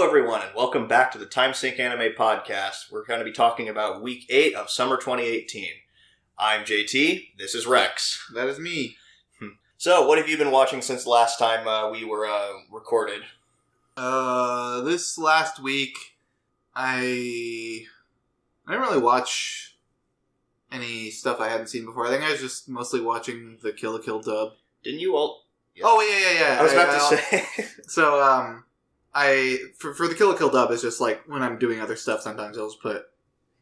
Hello, everyone, and welcome back to the Timesink Anime Podcast. We're going to be talking about Week 8 of Summer 2018. I'm JT. This is Rex. That is me. So, what have you been watching since last time we were recorded? This last week, I didn't really watch any stuff I hadn't seen before. I think I was just mostly watching the Kill la Kill dub. Didn't you all... Yeah. Oh, yeah. I was about to say... So, for the Kill la Kill dub, it's just like when I'm doing other stuff, sometimes I'll just put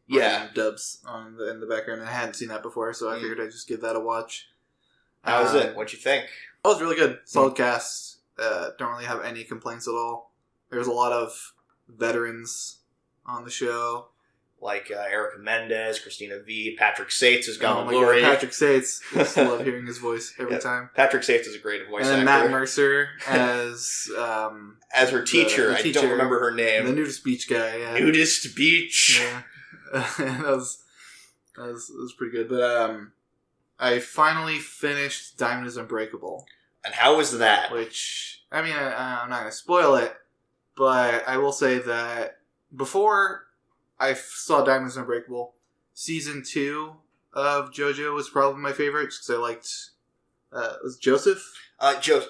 dubs in the background. And I hadn't seen that before, so I figured I'd just give that a watch. How was it? What'd you think? It was really good. Solid cast. Don't really have any complaints at all. There's a lot of veterans on the show. Like Erica Mendez, Christina V, Patrick Sates as Goblin Glory. Patrick Sates. I just love hearing his voice every time. Patrick Sates is a great voice actor. And then Matt Mercer as her teacher. I don't remember her name. The Nudist Beach guy. Yeah. Nudist Beach. Yeah. that was pretty good. But I finally finished Diamond is Unbreakable. And how was that? Which, I mean, I'm not going to spoil it, but I will say that before I saw Diamond is Unbreakable, Season 2 of JoJo was probably my favorite, because I liked... was Joseph?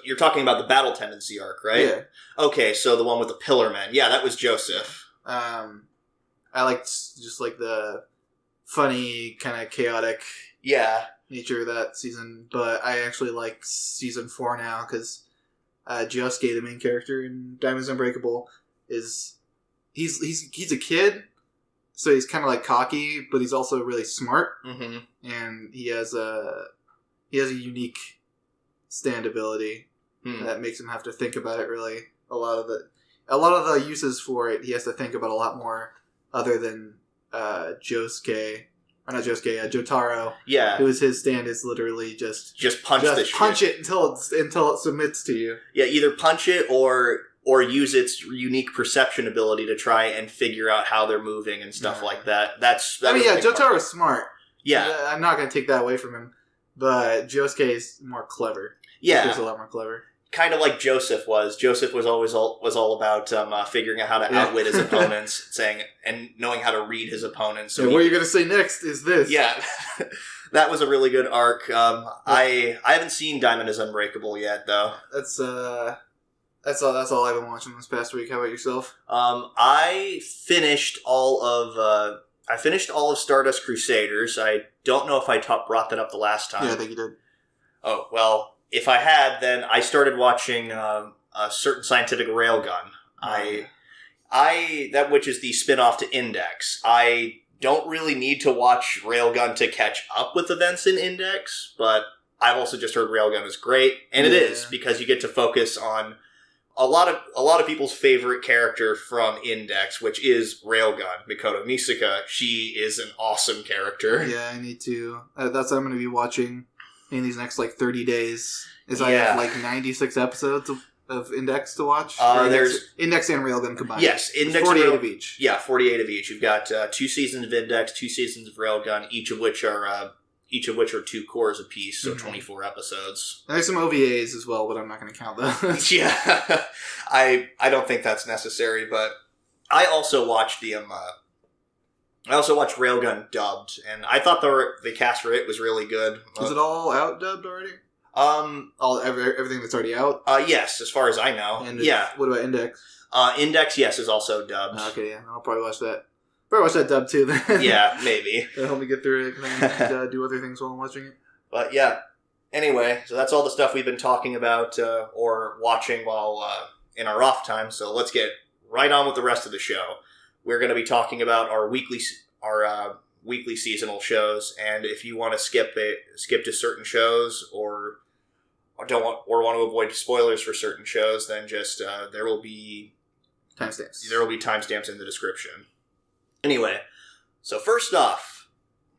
You're talking about the Battle Tendency arc, right? Yeah. Okay, so the one with the Pillar Men. Yeah, that was Joseph. I liked just like the funny, kind of chaotic nature of that season, but I actually like Season 4 now, because Josuke, the main character in Diamond is Unbreakable, he's a kid, so he's kind of like cocky, but he's also really smart, and he has a unique stand ability that makes him have to think about it really. A lot of the uses for it, he has to think about a lot more, other than Jotaro. Yeah, who is his stand is literally just punch it until it submits to you. Yeah, either punch it or use its unique perception ability to try and figure out how they're moving and stuff like that. Jotaro's smart. Yeah. I'm not going to take that away from him. But Josuke is more clever. Yeah. He's a lot more clever. Kind of like Joseph was. Joseph was always all about figuring out how to outwit his opponents, and knowing how to read his opponents. So what you're going to say next is this. Yeah. That was a really good arc. I haven't seen Diamond is Unbreakable yet, though. That's all I've been watching this past week. How about yourself? I finished all of Stardust Crusaders. I don't know if I brought that up the last time. Yeah, I think you did. Oh, well, if I had, then I started watching a Certain Scientific Railgun. Which is the spin-off to Index. I don't really need to watch Railgun to catch up with events in Index, but I've also just heard Railgun is great, and it is, because you get to focus on a lot of people's favorite character from Index, which is Railgun, Mikoto Misaka. She is an awesome character. Yeah, I need to. That's what I'm going to be watching in these next 30 days. I have 96 episodes of Index to watch. There's Index and Railgun combined. Yes, Index 48 of each. Yeah, 48 of each. You've got 2 seasons of Index, 2 seasons of Railgun, each of which are 2 cores apiece, so 24 episodes. And there's some OVAs as well, but I'm not going to count those. Yeah, I don't think that's necessary, but I also watched Railgun dubbed, and I thought the cast for it was really good. Is it all out dubbed already? Everything that's already out? Yes, as far as I know. And what about Index? Index, yes, is also dubbed. Okay, yeah, I'll probably watch that. Probably watch that dub too then. Yeah, maybe. That'll help me get through it, and do other things while I'm watching it. But yeah, anyway, so that's all the stuff we've been talking about or watching while in our off time, so let's get right on with the rest of the show. We're going to be talking about our weekly seasonal shows, and if you want to skip to certain shows or want to avoid spoilers for certain shows, then just there will be timestamps. There will be timestamps in the description. Anyway, so first off,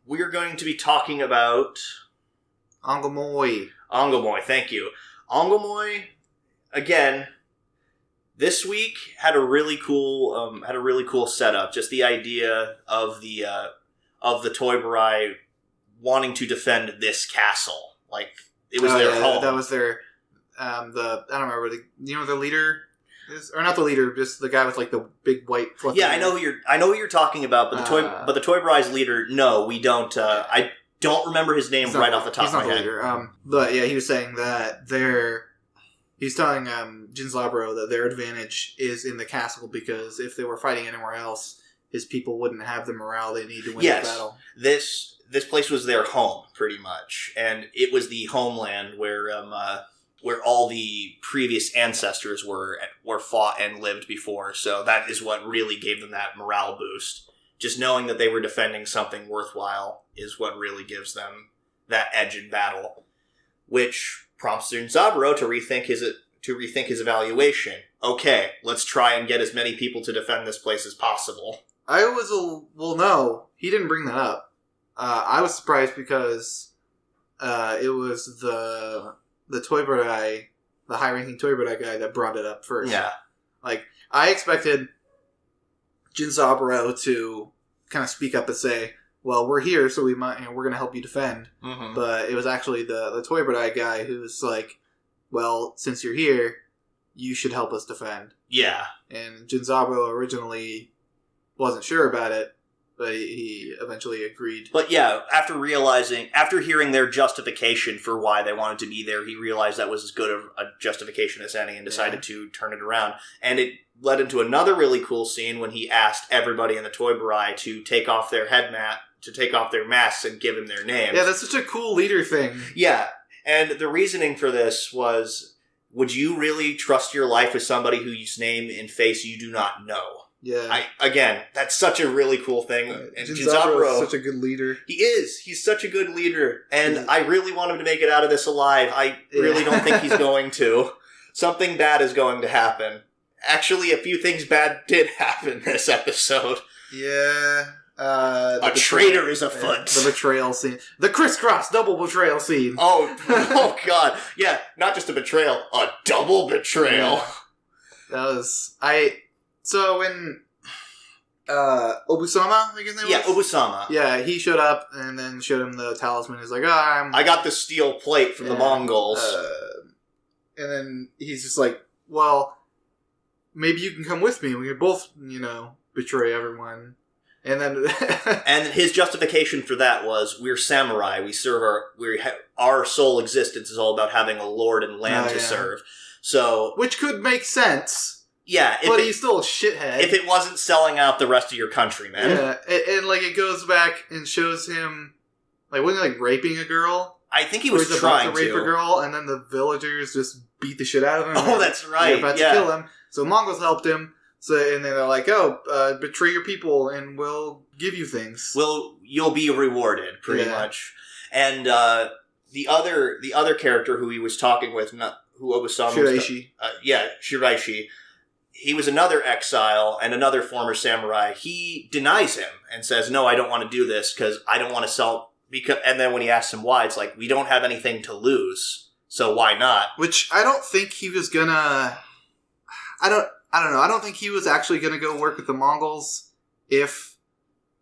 we're going to be talking about Angolmois. Angolmois, thank you. Angolmois, again, this week had a really cool setup. Just the idea of the Toibarai wanting to defend this castle, It was their home. That was their I don't remember the leader Or not the leader, just the guy with like the big white fluffy Yeah, I know who you're talking about, but the Toy Bride's leader, no, we don't. I don't remember his name right off the top of my head. Leader. But yeah, he was saying that he's telling Jinzaburo that their advantage is in the castle because if they were fighting anywhere else, his people wouldn't have the morale they need to win the battle. This place was their home, pretty much, and it was the homeland where all the previous ancestors were fought and lived before. So that is what really gave them that morale boost. Just knowing that they were defending something worthwhile is what really gives them that edge in battle, which prompts Jinzaburo to rethink his evaluation. Okay, let's try and get as many people to defend this place as possible. No, he didn't bring that up. I was surprised because it was the Toiburai, the high-ranking Toiburai guy that brought it up first. Yeah. Like, I expected Jinzaburo to kind of speak up and say, well, we're here, so we're going to help you defend. Mm-hmm. But it was actually the Toiburai guy who was like, well, since you're here, you should help us defend. Yeah. And Jinzaburo originally wasn't sure about it, but he eventually agreed. But yeah, after hearing their justification for why they wanted to be there, he realized that was as good a justification as any and decided to turn it around. And it led into another really cool scene when he asked everybody in the Toiburai to take off their masks and give him their names. Yeah, that's such a cool leader thing. Yeah, and the reasoning for this was, would you really trust your life with somebody whose name and face you do not know? Yeah. Again, that's such a really cool thing. And Jinzaburo is such a good leader. He is. He's such a good leader. And I really want him to make it out of this alive. I really don't think he's going to. Something bad is going to happen. Actually, a few things bad did happen this episode. Yeah. A traitor is afoot. The betrayal scene. The crisscross double betrayal scene. Oh God. Yeah, not just a betrayal, a double betrayal. Yeah. That was... So when Obusama, I guess it was? Yeah, Obusama. Yeah, he showed up and then showed him the talisman. He's like, I got the steel plate from the Mongols. And then he's just like, well, maybe you can come with me. We can both, betray everyone. And then... and his justification for that was, we're samurai. We serve our sole existence is all about having a lord and land to serve. So... Which could make sense. Yeah, but he's still a shithead. If it wasn't selling out the rest of your country, man. Yeah, and it goes back and shows him, wasn't he, raping a girl? I think he was trying to rape a girl, and then the villagers just beat the shit out of him. Oh, that's right. They're about to kill him. So Mongols helped him. So and then they're like, betray your people, and we'll give you things. You'll be rewarded, pretty much. And the other character who he was talking with, who Obusama Shiraishi. Shiraishi. He was another exile and another former samurai. He denies him and says, no, I don't want to do this because I don't want to sell... And then when he asks him why, it's like, we don't have anything to lose, so why not? Which I don't think he was gonna... I don't know. I don't think he was actually gonna go work with the Mongols if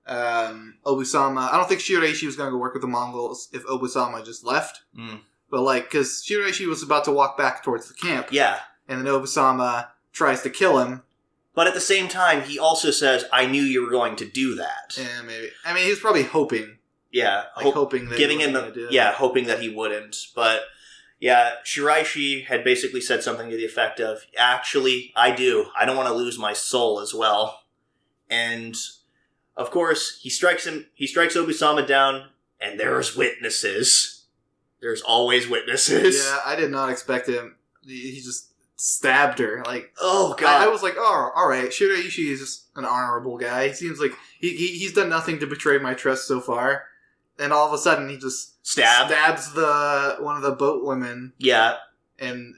Obusama... I don't think Shiraishi was gonna go work with the Mongols if Obusama just left. Mm. But, because Shiraishi was about to walk back towards the camp. Yeah. And then Obusama... tries to kill him. But at the same time, he also says, I knew you were going to do that. Yeah, maybe. I mean, he was probably hoping. Yeah. Hoping that giving him hoping that he wouldn't. But, yeah, Shiraishi had basically said something to the effect of, actually, I do. I don't want to lose my soul as well. And, of course, he strikes Obusama down, and there's witnesses. There's always witnesses. Yeah, I did not expect him. He just... stabbed her. Oh god! I was like, oh, all right. Shiraishi is just an honorable guy. He seems like he's done nothing to betray my trust so far, and all of a sudden he just stabs one of the boat women. Yeah, and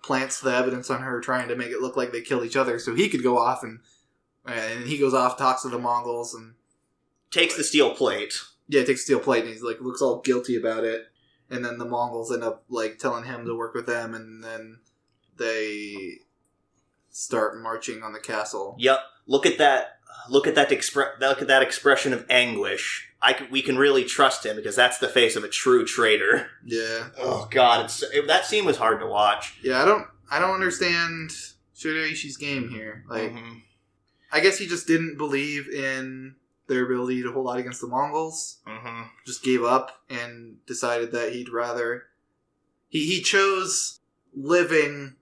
plants the evidence on her, trying to make it look like they killed each other, so he could go off and he goes off, talks to the Mongols, and takes the steel plate. Yeah, takes the steel plate, and he's looks all guilty about it, and then the Mongols end up telling him to work with them, and then they start marching on the castle. Yep. Look at that expression of anguish. We can really trust him because that's the face of a true traitor. Yeah. Oh god, that scene was hard to watch. Yeah, I don't understand Shiraishi's game here. Like, I guess he just didn't believe in their ability to hold out against the Mongols. Just gave up and decided that he'd rather... He chose living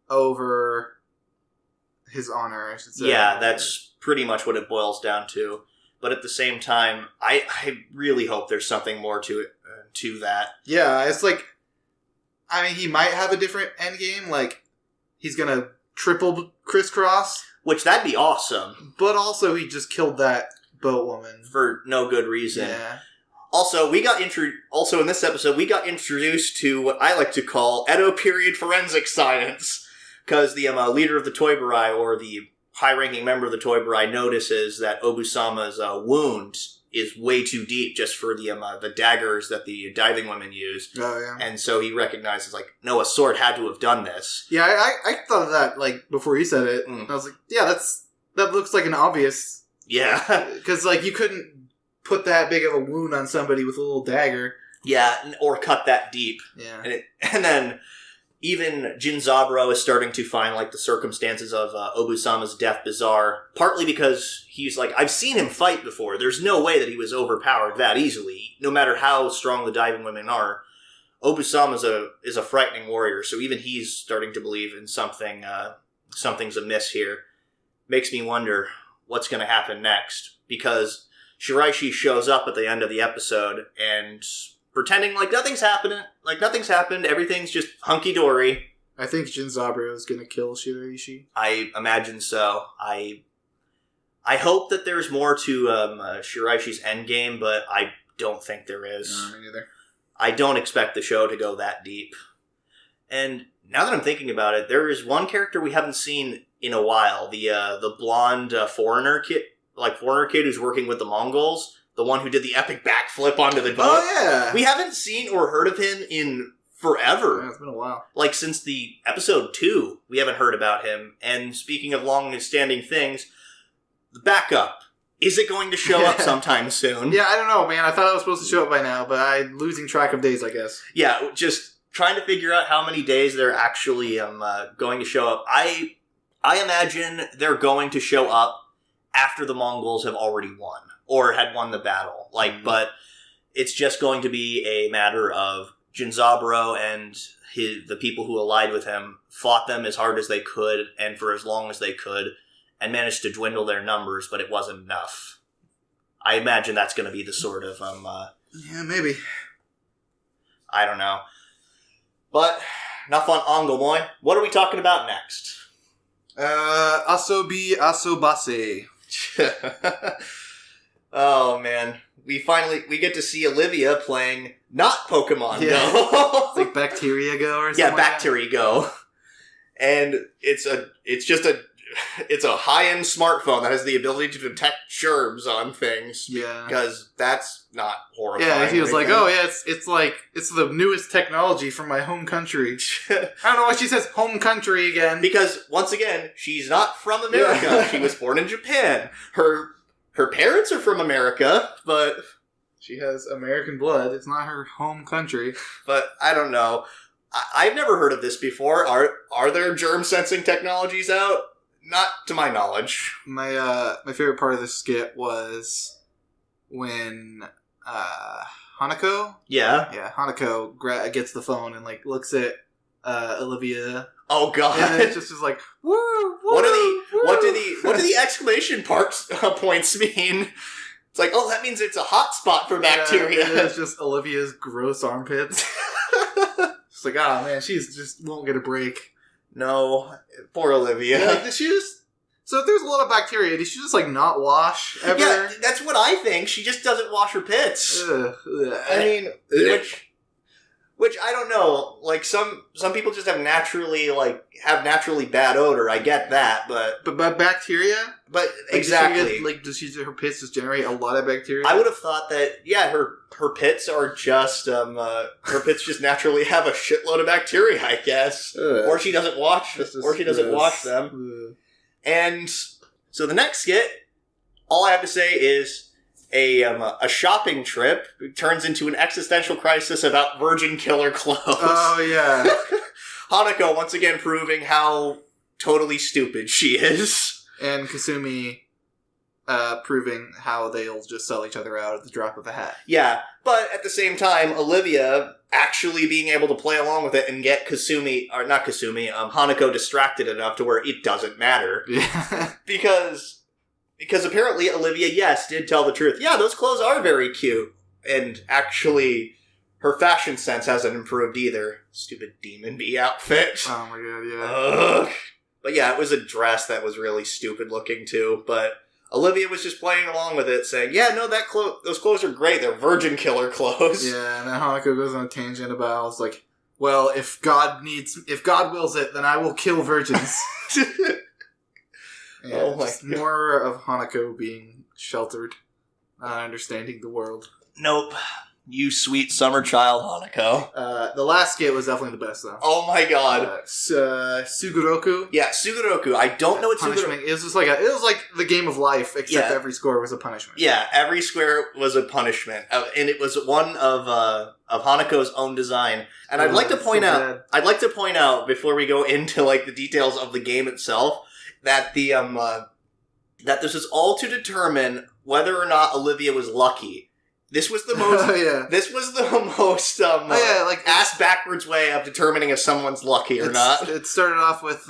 over his honor, I should say. Yeah, that's pretty much what it boils down to. But at the same time, I really hope there's something more to that. Yeah, it's like... I mean, he might have a different endgame, like, he's gonna triple crisscross. Which, that'd be awesome. But also, he just killed that boat woman. For no good reason. Yeah. Also, also in this episode, we got introduced to what I like to call Edo period forensic science. Because the leader of the Toiburai, or the high-ranking member of the Toiburai, notices that Obusama's wound is way too deep just for the daggers that the diving women use. Oh, yeah. And so he recognizes, like, no, a sword had to have done this. Yeah, I thought of that, like, before you said it. I was like, yeah, that looks like an obvious... Yeah. Because, like, you couldn't put that big of a wound on somebody with a little dagger. Yeah, or cut that deep. Yeah. And then... Even Jinzaburo is starting to find, like, the circumstances of Obusama's death bizarre, partly because he's like, I've seen him fight before. There's no way that he was overpowered that easily, no matter how strong the diving women are. Obusama is a frightening warrior, so even he's starting to believe in something's amiss here. Makes me wonder what's going to happen next, because Shiraishi shows up at the end of the episode and... pretending like nothing's happened, everything's just hunky-dory. I think Jinzaburo is going to kill Shiraishi. I imagine so. I hope that there's more to Shiraishi's endgame, but I don't think there is. No, me neither. I don't expect the show to go that deep. And now that I'm thinking about it, there is one character we haven't seen in a while. The blonde foreigner kid who's working with the Mongols. The one who did the epic backflip onto the boat. Oh, yeah. We haven't seen or heard of him in forever. Yeah, it's been a while. Like, since the episode 2, we haven't heard about him. And speaking of long-standing things, the backup. Is it going to show up sometime soon? Yeah, I don't know, man. I thought it was supposed to show up by now, but I'm losing track of days, I guess. Yeah, just trying to figure out how many days they're actually going to show up. I imagine they're going to show up after the Mongols have already won. Or had won the battle. But it's just going to be a matter of Jinzaburo and the people who allied with him fought them as hard as they could and for as long as they could and managed to dwindle their numbers, but it wasn't enough. I imagine that's going to be the sort of... yeah, maybe. I don't know. But, enough on Angolmois. What are we talking about next? Asobi Asobase. Oh, man. We get to see Olivia playing not Pokemon Go. It's like Bacteria Go or something. Yeah, Bacteria Go. And it's a high-end smartphone that has the ability to detect germs on things. Yeah. Because that's not horrifying. Yeah, he was like, oh yeah, it's the newest technology from my home country. I don't know why she says home country again. Because, once again, she's not from America. Yeah. She was born in Japan. Her parents are from America, but... She has American blood. It's not her home country. But, I don't know. I've never heard of this before. Are there germ-sensing technologies out? Not to my knowledge. My favorite part of the skit was when Hanako? Yeah, Hanako gets the phone and, like, looks at Olivia... Oh god! And it just is like, woo, woo, what do woo. the exclamation points mean? It's like, oh, that means it's a hot spot for bacteria. Yeah, it's just Olivia's gross armpits. It's like, oh man, she's just won't get a break. No, poor Olivia. Yeah, like, so if there's a lot of bacteria, did she just like not wash ever? Yeah, that's what I think. She just doesn't wash her pits. I mean, Which I don't know, like some people just have naturally bad odor. I get that, but bacteria. But exactly, does her pits just generate a lot of bacteria? I would have thought that her pits are just her pits just naturally have a shitload of bacteria. I guess, or she doesn't wash them. And so the next skit, all I have to say is. A shopping trip turns into an existential crisis about virgin killer clothes. Oh, yeah. Hanako once again proving how totally stupid she is. And Kasumi proving how they'll just sell each other out at the drop of a hat. Yeah, but at the same time, Olivia actually being able to play along with it and get Hanako distracted enough to where it doesn't matter. Yeah. Because apparently Olivia, yes, did tell the truth. Yeah, those clothes are very cute. And actually, her fashion sense hasn't improved either. Stupid Demon Bee outfit. Oh my god, yeah. Ugh. But yeah, it was a dress that was really stupid looking too, but Olivia was just playing along with it, saying, yeah, no, those clothes are great. They're virgin killer clothes. Yeah, and then Hanako goes on a tangent about, it's like, well, if God wills it, then I will kill virgins. Yeah, oh my God. More of Hanako being sheltered, not understanding the world. Nope. You sweet summer child, Hanako. The last skit was definitely the best, though. Oh my god. Sugoroku. Yeah, Sugoroku. I don't know what punishment. It was just like it was like the game of life, except every score was a punishment. Yeah, every square was a punishment, and it was one of Hanako's own design. And I'd like to point out before we go into like the details of the game itself that that this is all to determine whether or not Olivia was lucky. This was the most. This was the most ass backwards way of determining if someone's lucky or not. It started off with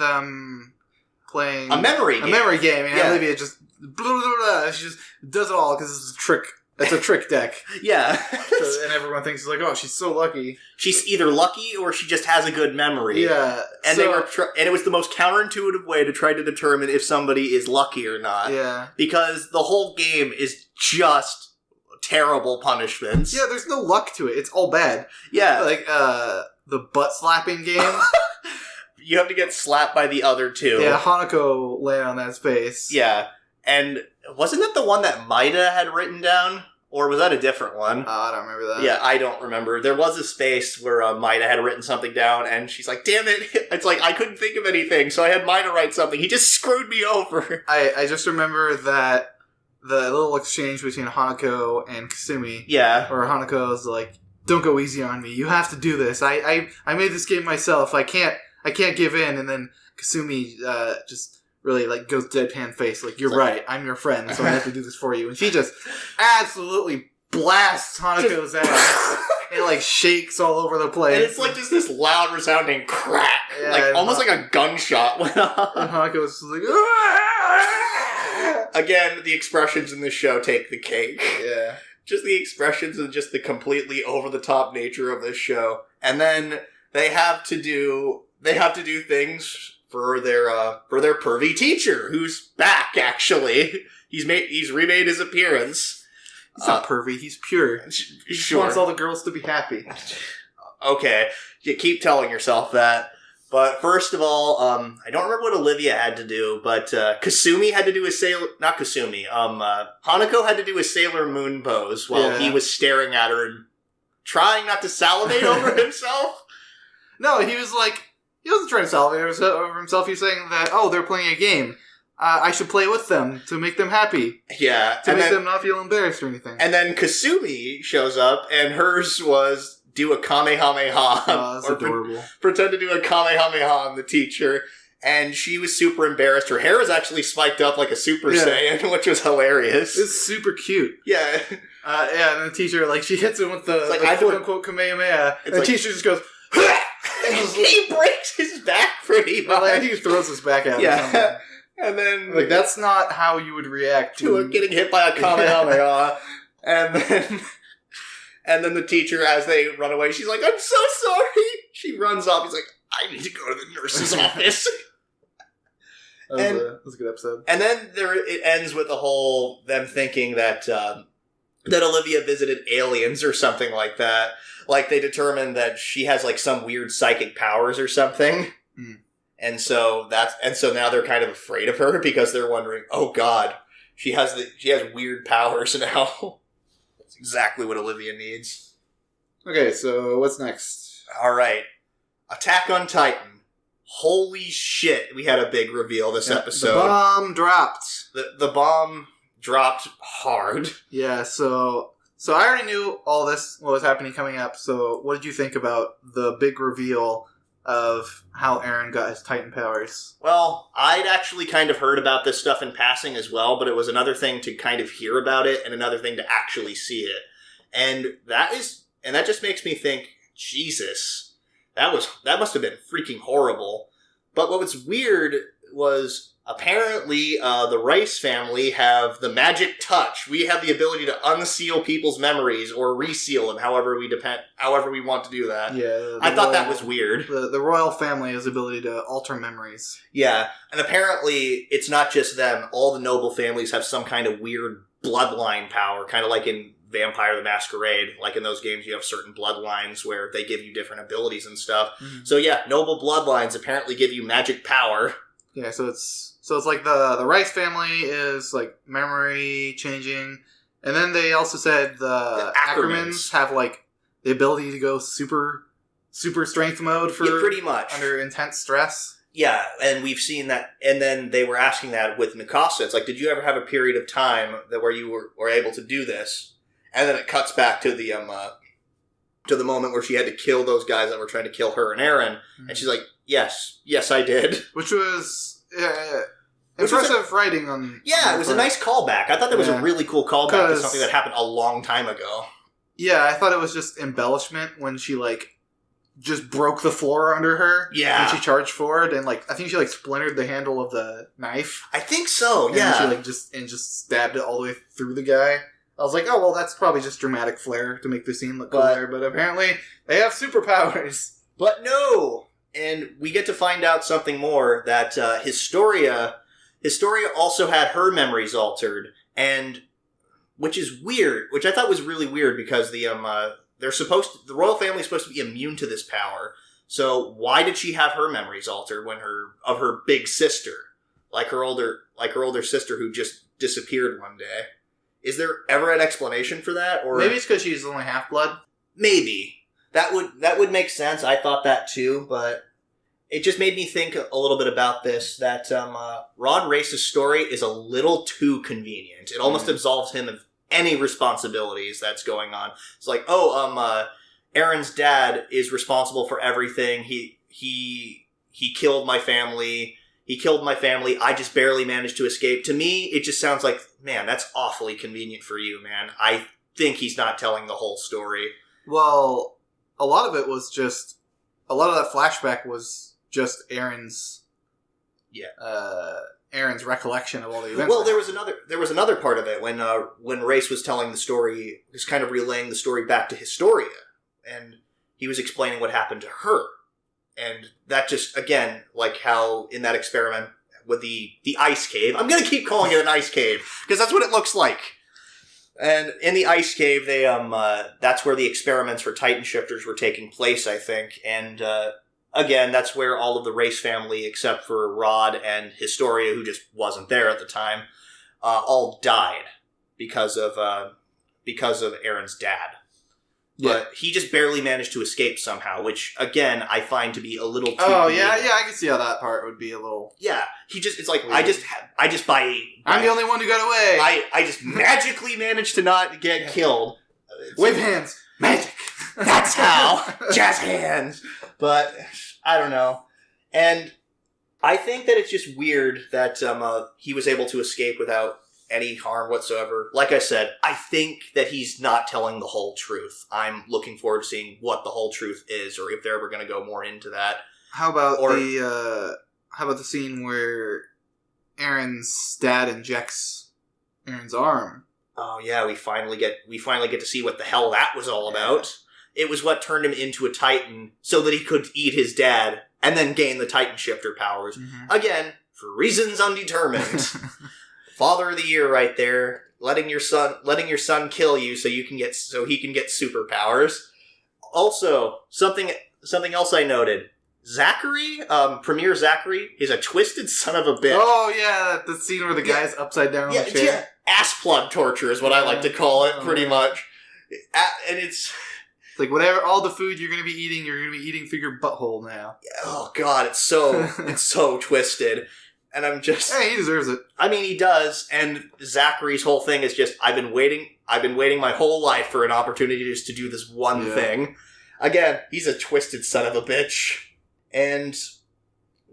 playing a memory game. And Olivia just she just does it all because it's a trick. It's a trick deck. Yeah, and everyone thinks like, oh, she's so lucky. She's either lucky or she just has a good memory. Yeah, and and it was the most counterintuitive way to try to determine if somebody is lucky or not. Yeah, because the whole game is just terrible punishments. Yeah, there's no luck to it. It's all bad. Yeah. Like, the butt slapping game. You have to get slapped by the other two. Yeah, Hanako lay on that space. Yeah. And wasn't that the one that Maida had written down? Or was that a different one? I don't remember that. Yeah, I don't remember. There was a space where Maida had written something down, and she's like, damn it. It's like, I couldn't think of anything, so I had Maida write something. He just screwed me over. I just remember that the little exchange between Hanako and Kasumi. Yeah. Where Hanako's like, don't go easy on me. You have to do this. I made this game myself. I can't give in. And then Kasumi just really like goes deadpan face. Like, you're right. I'm your friend, so I have to do this for you. And she just absolutely blasts Hanako's ass. And like shakes all over the place. And it's like just this loud resounding crack. Yeah, like almost like a gunshot went off. And Hanako's like, again, the expressions in this show take the cake. Yeah. Just the expressions and just the completely over-the-top nature of this show. And then they have to do things for their pervy teacher, who's back, actually. He's remade his appearance. He's not pervy, he's pure. He just wants all the girls to be happy. Okay. You keep telling yourself that. But first of all, I don't remember what Olivia had to do, but Kasumi had to do his not Kasumi, Hanako had to do his Sailor Moon pose while he was staring at her and trying not to salivate over himself. No, he wasn't trying to salivate over himself. He was saying that, oh, they're playing a game. I should play with them to make them happy. Yeah. To make them not feel embarrassed or anything. And then Kasumi shows up, and hers was do a Kamehameha. Oh, that's adorable. Pretend to do a Kamehameha on the teacher. And she was super embarrassed. Her hair was actually spiked up like a Super Saiyan, which was hilarious. It's super cute. Yeah. And the teacher, like, she hits him with the quote-unquote Kamehameha. And the teacher just goes, he breaks his back pretty much. I think he throws his back out. Yeah. And then... like, that's not how you would react to getting hit by a Kamehameha. And then the teacher, as they run away, she's like, I'm so sorry. She runs off. He's like, I need to go to the nurse's office. That was a good episode. And then it ends with them thinking that Olivia visited aliens or something like that. Like, they determined that she has, like, some weird psychic powers or something. Mm. And so now they're kind of afraid of her because they're wondering, oh god, she has weird powers now. That's exactly what Olivia needs. Okay, so what's next? Alright. Attack on Titan. Holy shit, we had a big reveal this episode. The bomb dropped. The bomb dropped hard. Yeah, so I already knew all this, what was happening coming up, so what did you think about the big reveal of how Eren got his Titan powers. Well, I'd actually kind of heard about this stuff in passing as well, but it was another thing to kind of hear about it and another thing to actually see it. And that just makes me think, Jesus, that must have been freaking horrible. But what was weird was apparently the Rice family have the magic touch. We have the ability to unseal people's memories or reseal them, however we want to do that. Yeah, I thought that was weird. The royal family has the ability to alter memories. Yeah, and apparently it's not just them. All the noble families have some kind of weird bloodline power, kind of like in Vampire the Masquerade. Like in those games, you have certain bloodlines where they give you different abilities and stuff. Mm-hmm. So yeah, noble bloodlines apparently give you magic power. Yeah, so it's like the Rice family is like memory changing, and then they also said the Ackermans have like the ability to go super strength mode for pretty much under intense stress. Yeah, and we've seen that, and then they were asking that with Mikasa. It's like, did you ever have a period of time where you were able to do this? And then it cuts back to the moment where she had to kill those guys that were trying to kill her and Eren, and she's like, yes, I did. Which was impressive writing on... Yeah, it was a nice callback. I thought that was a really cool callback to something that happened a long time ago. Yeah, I thought it was just embellishment when she, like, just broke the floor under her. Yeah. And she charged forward, and, like, I think she, like, splintered the handle of the knife. I think so, yeah. And she, like, just stabbed it all the way through the guy. I was like, oh, well, that's probably just dramatic flair to make the scene look cooler, but apparently they have superpowers. But no! And we get to find out something more, that Historia also had her memories altered, and which is weird, which I thought was really weird because the royal family is supposed to be immune to this power. So why did she have her memories altered of her big sister, like her older sister who just disappeared one day? Is there ever an explanation for that? Or maybe it's because she's only half-blood? Maybe. That would make sense. I thought that too, but it just made me think a little bit about this, that Rod Race's story is a little too convenient. It almost absolves him of any responsibilities that's going on. It's like, Eren's dad is responsible for everything. He killed my family. I just barely managed to escape. To me, it just sounds like, man, that's awfully convenient for you, man. I think he's not telling the whole story. Well, a lot of that flashback was just Eren's recollection of all the events. Well, there was another part of it when Race was telling the story, was kind of relaying the story back to Historia, and he was explaining what happened to her. And that just, again, like how in that experiment with the ice cave, I'm going to keep calling it an ice cave, because that's what it looks like. And in the ice cave, they that's where the experiments for Titan shifters were taking place, I think. And again, that's where all of the Race family, except for Rod and Historia, who just wasn't there at the time, all died because of Eren's dad. Yeah. But he just barely managed to escape somehow, which, again, I find to be a little too... Oh, yeah, I can see how that part would be a little... Yeah, it's like, weird. I'm the only one who got away! I just magically managed to not get killed. Wave hands! Magic! That's how! Jazz hands! But, I don't know. And I think that it's just weird that he was able to escape without any harm whatsoever. Like I said, I think that he's not telling the whole truth. I'm looking forward to seeing what the whole truth is, or if they're ever going to go more into that. How about the scene where Eren's dad injects Eren's arm? Oh yeah, we finally get to see what the hell that was all about. It was what turned him into a Titan so that he could eat his dad and then gain the Titan shifter powers. Mm-hmm. Again, for reasons undetermined. Father of the Year right there, letting your son kill you so he can get superpowers. Also, something else I noted. Zachary, Premier Zachary, is a twisted son of a bitch. Oh yeah, the scene where the guy's upside down on the chair. Yeah, ass plug torture is what I like to call it, pretty much. And it's like whatever, all the food you're going to be eating through your butthole now. Oh god, it's so twisted. And I'm just... Hey, he deserves it. I mean, he does. And Zachary's whole thing is just, I've been waiting my whole life for an opportunity just to do this one thing. Again, he's a twisted son of a bitch. And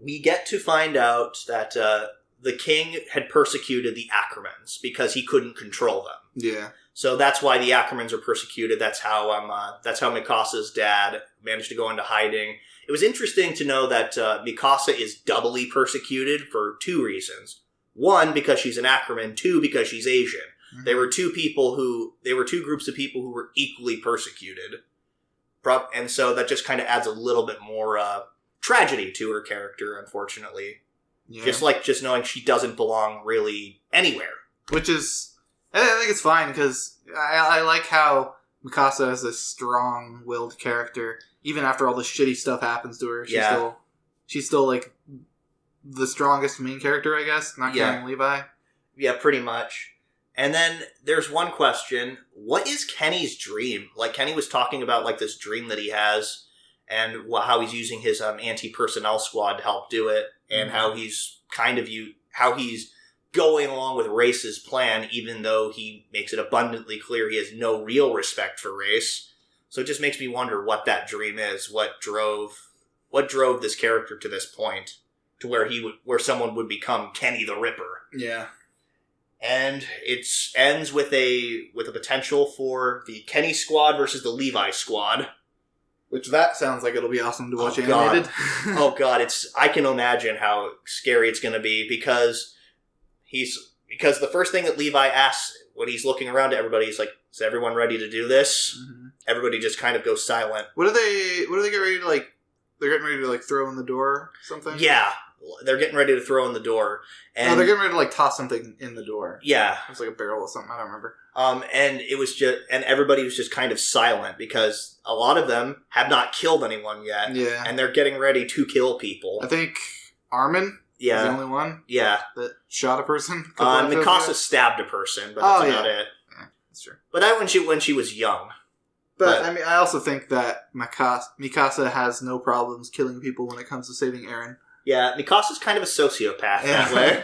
we get to find out that the king had persecuted the Ackermans because he couldn't control them. Yeah. So that's why the Ackermans are persecuted. That's how Mikasa's dad managed to go into hiding. It was interesting to know that Mikasa is doubly persecuted for two reasons. One, because she's an Ackerman. Two, because she's Asian. Mm-hmm. They were two groups of people who were equally persecuted. And so that just kind of adds a little bit more tragedy to her character, unfortunately. Yeah. Just knowing she doesn't belong really anywhere. Which is, I think it's fine, because I like how Mikasa is a strong-willed character. Even after all the shitty stuff happens to her, she's still like the strongest main character, I guess, not counting Levi. Yeah, pretty much. And then there's one question. What is Kenny's dream? Like, Kenny was talking about, like, this dream that he has and how he's using his anti-personnel squad to help do it, and how he's going along with Race's plan, even though he makes it abundantly clear he has no real respect for Race. So it just makes me wonder what that dream is. What drove this character to this point, to where someone would become Kenny the Ripper. Yeah. And it ends with a potential for the Kenny squad versus the Levi squad. Which that sounds like it'll be awesome to watch animated. Oh god, I can imagine how scary it's going to be, because the first thing that Levi asks when he's looking around to everybody is like, "Is everyone ready to do this?" Mm-hmm. Everybody just kind of goes silent. What do they get ready to like? They're getting ready to like throw in the door or something? Yeah. They're getting ready to throw in the door. And they're getting ready to like toss something in the door. Yeah. It was like a barrel or something, I don't remember. And everybody was just kind of silent, because a lot of them have not killed anyone yet. Yeah. And they're getting ready to kill people. I think Armin was the only one. Yeah. That shot a person. Mikasa stabbed a person, but that's about it. Yeah, that's true. But that when she was young. But I mean, I also think that Mikasa has no problems killing people when it comes to saving Eren. Yeah, Mikasa's kind of a sociopath that way.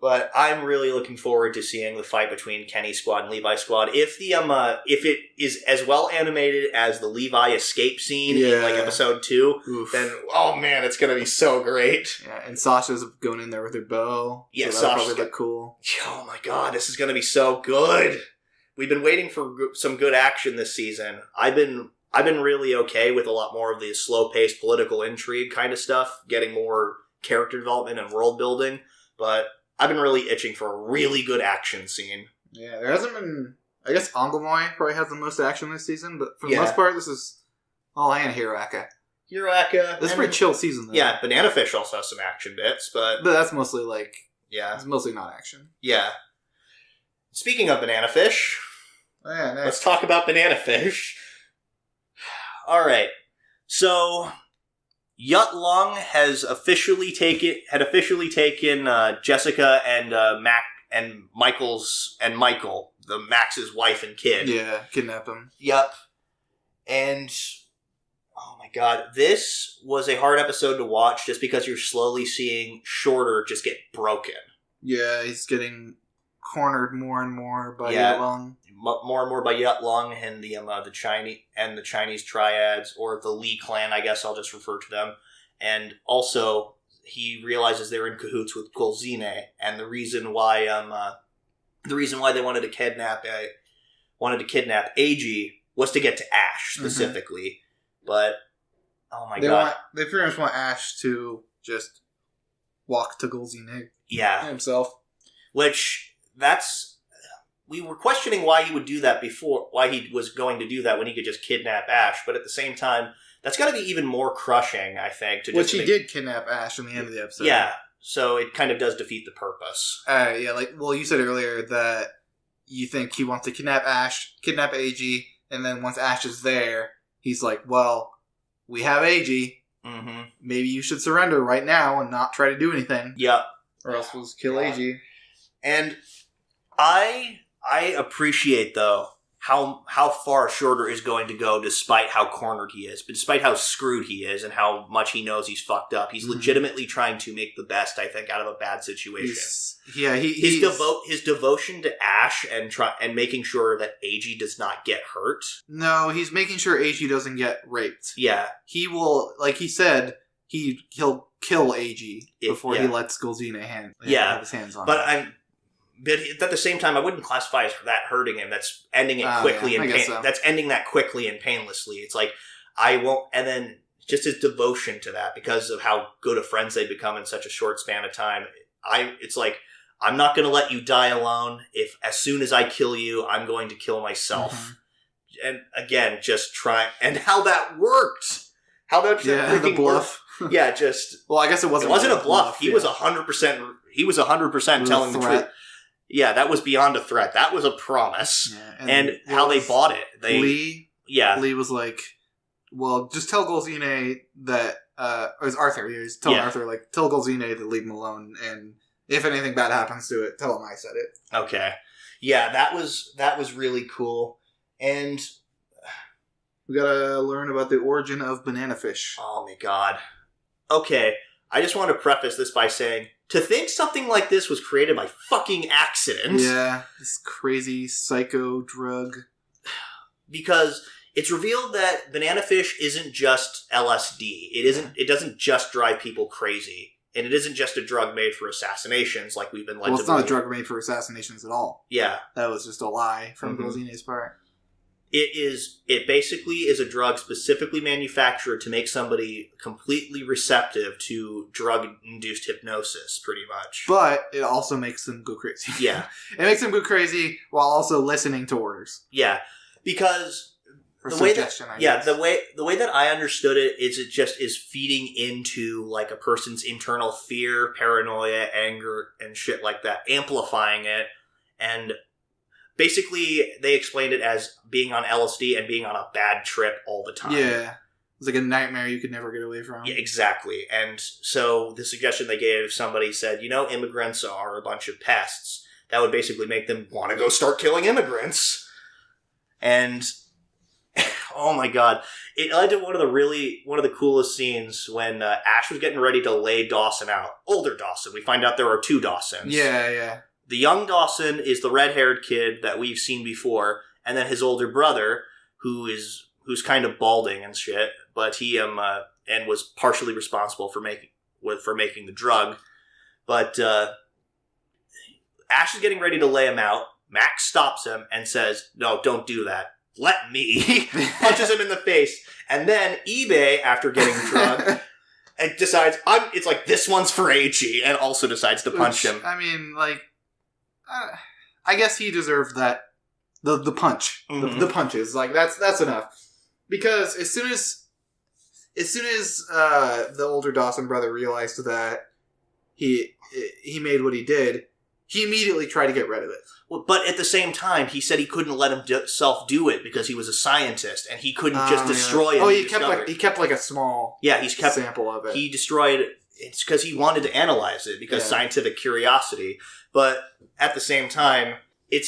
But I'm really looking forward to seeing the fight between Kenny's squad and Levi's squad. If it is as well animated as the Levi escape scene in like episode 2, then oh man, it's gonna be so great. Yeah, and Sasha's going in there with her bow. Yeah, so that'll probably look cool. Oh my god, this is gonna be so good. We've been waiting for some good action this season. I've been really okay with a lot more of the slow-paced political intrigue kind of stuff, getting more character development and world building, but I've been really itching for a really good action scene. Yeah, there hasn't been... I guess Angolmois probably has the most action this season, but for the most part, this is all and Hiroaka. This is a pretty chill season, though. Yeah, Banana Fish also has some action bits, but that's mostly like... Yeah. It's mostly not action. Yeah. Speaking of Banana Fish... Oh, yeah, nice. Let's talk about Banana Fish. All right, so Yut Lung had officially taken Jessica and Michael, Max's wife and kid. Yeah, kidnap him. Yep. And oh my god, this was a hard episode to watch, just because you're slowly seeing Shorter just get broken. Yeah, he's getting cornered more and more by Yut Lung. More and more by Yut Lung and the Chinese triads, or the Lee clan, I guess I'll just refer to them. And also, he realizes they're in cahoots with Golzine, and the reason why they wanted to kidnap Eiji was to get to Ash specifically. Mm-hmm. But oh my god, they pretty much want Ash to just walk to Golzine. Yeah, himself. We were questioning why he would do that before, why he was going to do that when he could just kidnap Ash, but at the same time, that's got to be even more crushing, I think. Which he did kidnap Ash in the end of the episode. Yeah, so it kind of does defeat the purpose. You said earlier that you think he wants to kidnap Ash, kidnap Eiji, and then once Ash is there, he's like, well, we have Eiji. Mm-hmm. Maybe you should surrender right now and not try to do anything. Yep. Or else we'll kill Eiji. And I appreciate, though, how far Shorter is going to go despite how cornered he is, but despite how screwed he is and how much he knows he's fucked up. He's legitimately trying to make the best, I think, out of a bad situation. His devotion to Ash and making sure that Eiji does not get hurt. No, he's making sure Eiji doesn't get raped. Yeah. He will, like he said, he'll kill Eiji before he lets Golzine have his hands on him. But at the same time, I wouldn't classify as that hurting him. That's ending it quickly That's ending that quickly and painlessly. It's like, I won't, and then just his devotion to that because of how good of friends they become in such a short span of time. It's like, I'm not going to let you die alone. If as soon as I kill you, I'm going to kill myself. And again, just try, and how that worked. How that the bluff. Yeah, just. Well, I guess it wasn't a bluff. He was 100%. He was 100% telling the truth. Yeah, that was beyond a threat. That was a promise. Yeah, and how they bought it. Lee was like, well, just tell Golzine that, or it was Arthur. He was telling Arthur, like, tell Golzine to leave him alone, and if anything bad happens to it, tell him I said it. Okay. Yeah, that was really cool. And we gotta learn about the origin of banana fish. Oh my god. Okay, I just want to preface this by saying, to think something like this was created by fucking accident. Yeah, this crazy psycho drug. Because it's revealed that banana fish isn't just LSD. It doesn't just drive people crazy. And it isn't just a drug made for assassinations like we've been led to believe. Well, it's not a drug made for assassinations at all. Yeah. That was just a lie from Golzine's part. It basically is a drug specifically manufactured to make somebody completely receptive to drug-induced hypnosis, pretty much. But it also makes them go crazy. Yeah. It makes them go crazy while also listening to orders. Yeah. Because the way that I understood it is it just is feeding into like a person's internal fear, paranoia, anger, and shit like that, amplifying it. And basically, they explained it as being on LSD and being on a bad trip all the time. Yeah. It's like a nightmare you could never get away from. Yeah, exactly. And so the suggestion they gave, somebody said, immigrants are a bunch of pests. That would basically make them want to go start killing immigrants. And, oh my god. It led to one of the coolest scenes when Ash was getting ready to lay Dawson out. Older Dawson. We find out there are two Dawsons. Yeah. The young Dawson is the red-haired kid that we've seen before, and then his older brother, who's kind of balding and shit, but he and was partially responsible for making the drug. But Ash is getting ready to lay him out. Max stops him and says, "No, don't do that. Let me." Punches him in the face, and then eBay, after getting the drug, and decides it's like, this one's for Eiji, and also decides to punch him. I mean, like. I guess he deserved that. The punch. The punches. Like, that's enough. Because as soon as the older Dawson brother realized that he made what he did, he immediately tried to get rid of it. Well, but at the same time, he said he couldn't let himself do it because he was a scientist and he couldn't just destroy it. Oh, he kept a small sample of it. He destroyed it. It's because he wanted to analyze it because scientific curiosity. But at the same time, it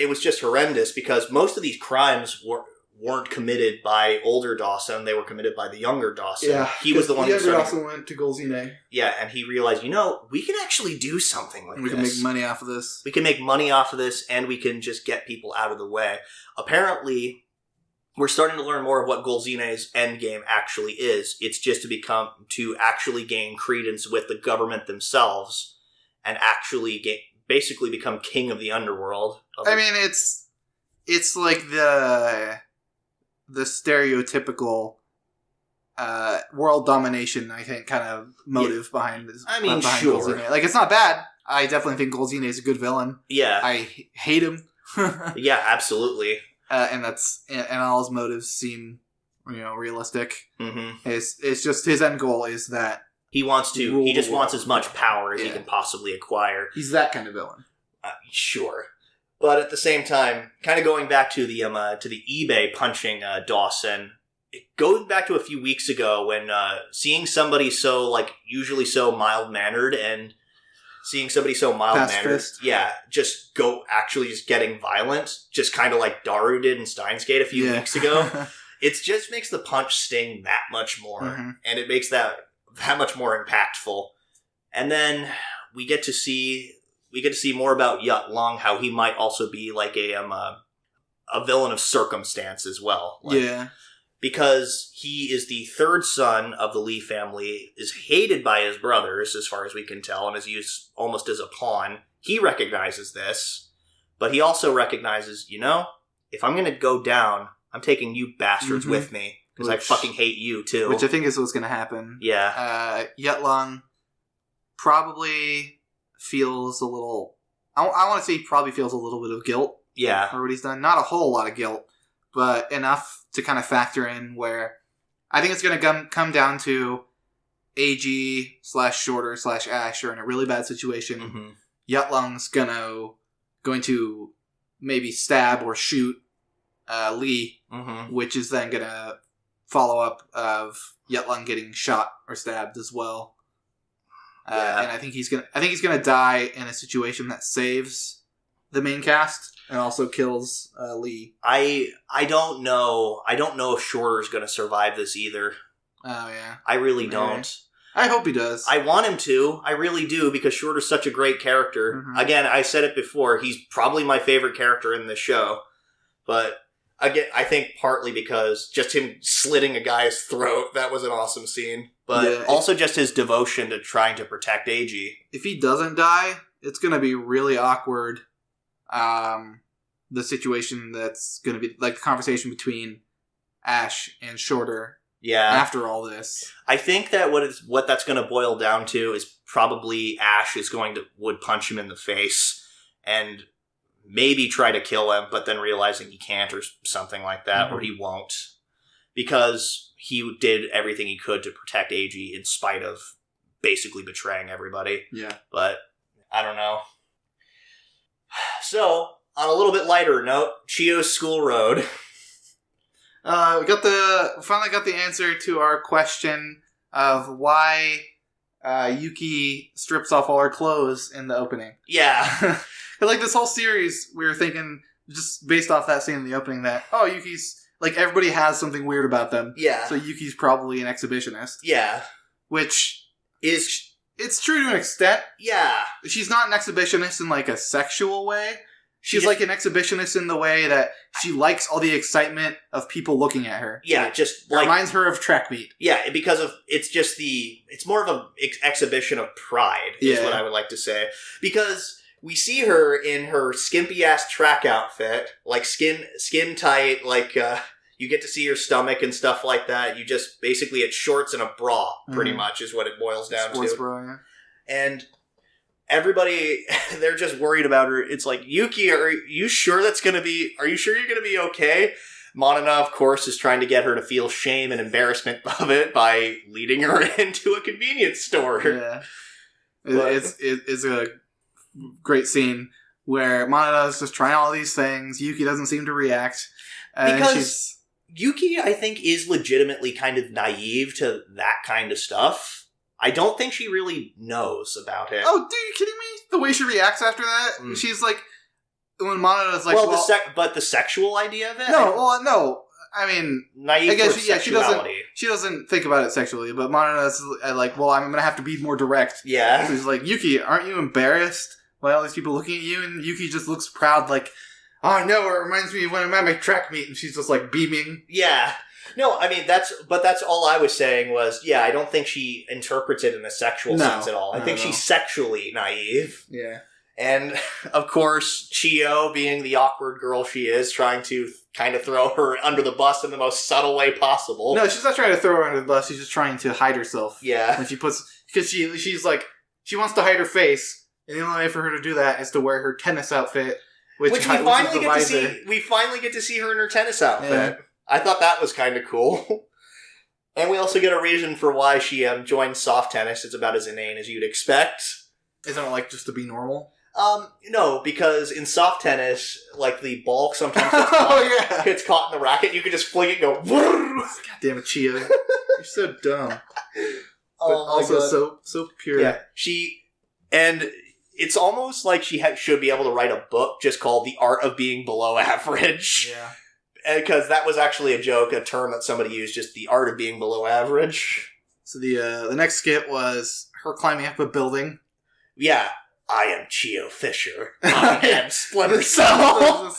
was just horrendous because most of these crimes weren't committed by older Dawson. They were committed by the younger Dawson. Yeah, he was the one who started. The younger Dawson went to Golzine. Yeah, and he realized, we can actually do something with this. We can make money off of this. We can make money off of this, and we can just get people out of the way. Apparently, we're starting to learn more of what Golzine's endgame actually is. It's just to actually gain credence with the government themselves and actually basically become king of the underworld. I mean, it's like the stereotypical world domination, I think, kind of motive behind this. I mean, sure. Golzine. Like, it's not bad. I definitely think Golzine is a good villain. Yeah. I hate him. Yeah, absolutely. And all his motives seem, realistic. Mm-hmm. It's just his end goal is that he wants as much power as he can possibly acquire. He's that kind of villain. Sure. But at the same time, kind of going back to the eBay punching Dawson, going back to a few weeks ago when seeing somebody so, usually so mild-mannered and Seeing somebody so mild-mannered, just getting violent, just kind of like Daru did in Steins Gate a few weeks ago. It just makes the punch sting that much more, and it makes that much more impactful. And then we get to see more about Yut Lung, how he might also be like a villain of circumstance as well. Because he is the third son of the Lee family, is hated by his brothers, as far as we can tell, and is used almost as a pawn. He recognizes this, but he also recognizes, if I'm going to go down, I'm taking you bastards with me, because I fucking hate you, too. Which I think is what's going to happen. Yeah. Yut Lung probably feels a little... I want to say he probably feels a little bit of guilt. Yeah. For what he's done. Not a whole lot of guilt, but enough to kind of factor in where I think it's going to come down to AG/Shorter/Ash are in a really bad situation. Yut Lung's going to maybe stab or shoot Lee, which is then going to follow up of Yut Lung getting shot or stabbed as well. And I think he's gonna die in a situation that saves the main cast and also kills Lee. I don't know. I don't know if Shorter's going to survive this either. Oh yeah, I really don't. I hope he does. I want him to. I really do, because Shorter's such a great character. Again, I said it before. He's probably my favorite character in this show. But again, I think partly because just him slitting a guy's throat, that was an awesome scene. But also just his devotion to trying to protect AG. If he doesn't die, it's going to be really awkward. The situation that's going to be like the conversation between Ash and Shorter. Yeah. After all this, I think that what that's going to boil down to is probably Ash would punch him in the face and maybe try to kill him, but then realizing he can't or something like that, or he won't, because he did everything he could to protect AG in spite of basically betraying everybody. Yeah. But I don't know. So, on a little bit lighter note, Chio's School Road. We finally got the answer to our question of why Yuki strips off all her clothes in the opening. Yeah. Like this whole series, we were thinking, just based off that scene in the opening, that, Yuki's, like, everybody has something weird about them. Yeah. So Yuki's probably an exhibitionist. Yeah. Which is... It's true to an extent. Yeah. She's not an exhibitionist in, like, a sexual way. She's like an exhibitionist in the way that she likes all the excitement of people looking at her. Yeah, just like... reminds her of track meet. Yeah, because of... It's more of an exhibition of pride, is what I would like to say. Because we see her in her skimpy-ass track outfit, like skin tight, like... you get to see her stomach and stuff like that. You just... Basically, it's shorts and a bra, pretty much, is what it boils down Sports to. bra, yeah. And... everybody, they're just worried about her. It's like, Yuki, are you sure you're going to be okay? Manana, of course, is trying to get her to feel shame and embarrassment of it by leading her into a convenience store. Yeah. It's a great scene where Manana is just trying all these things. Yuki doesn't seem to react. Because Yuki, I think, is legitimately kind of naive to that kind of stuff. I don't think she really knows about it. Oh, dude, are you kidding me? The way she reacts after that? She's like, when Manana's like, but the sexual idea of it? No. I mean, naive, I guess, sexuality. She doesn't think about it sexually, but Manana's like, well, I'm going to have to be more direct. Yeah. So she's like, Yuki, aren't you embarrassed by all these people looking at you? And Yuki just looks proud, like, oh no, it reminds me of when I'm at my track meet, and she's just like beaming. Yeah. No, I mean, that's all I was saying was, I don't think she interprets it in a sexual sense at all. I think she's sexually naive. Yeah. And, of course, Chio, being the awkward girl she is, trying to kind of throw her under the bus in the most subtle way possible. No, she's not trying to throw her under the bus, she's just trying to hide herself. Yeah. When because she's like, she wants to hide her face, and the only way for her to do that is to wear her tennis outfit, which we finally get to see. We finally get to see her in her tennis outfit. Yeah. I thought that was kind of cool. And we also get a reason for why she joined soft tennis. It's about as inane as you'd expect. Isn't it like just to be normal? No, because in soft tennis, like the ball sometimes gets caught in the racket. You can just fling it and go. God damn it, Chio! You're so dumb. But also so pure. Yeah, and It's almost like she should be able to write a book just called The Art of Being Below Average. Yeah. Because that was actually a joke, a term that somebody used, just the art of being below average. So the next skit was her climbing up a building. Yeah. I am Chio Fisher. I am Splinter Cell.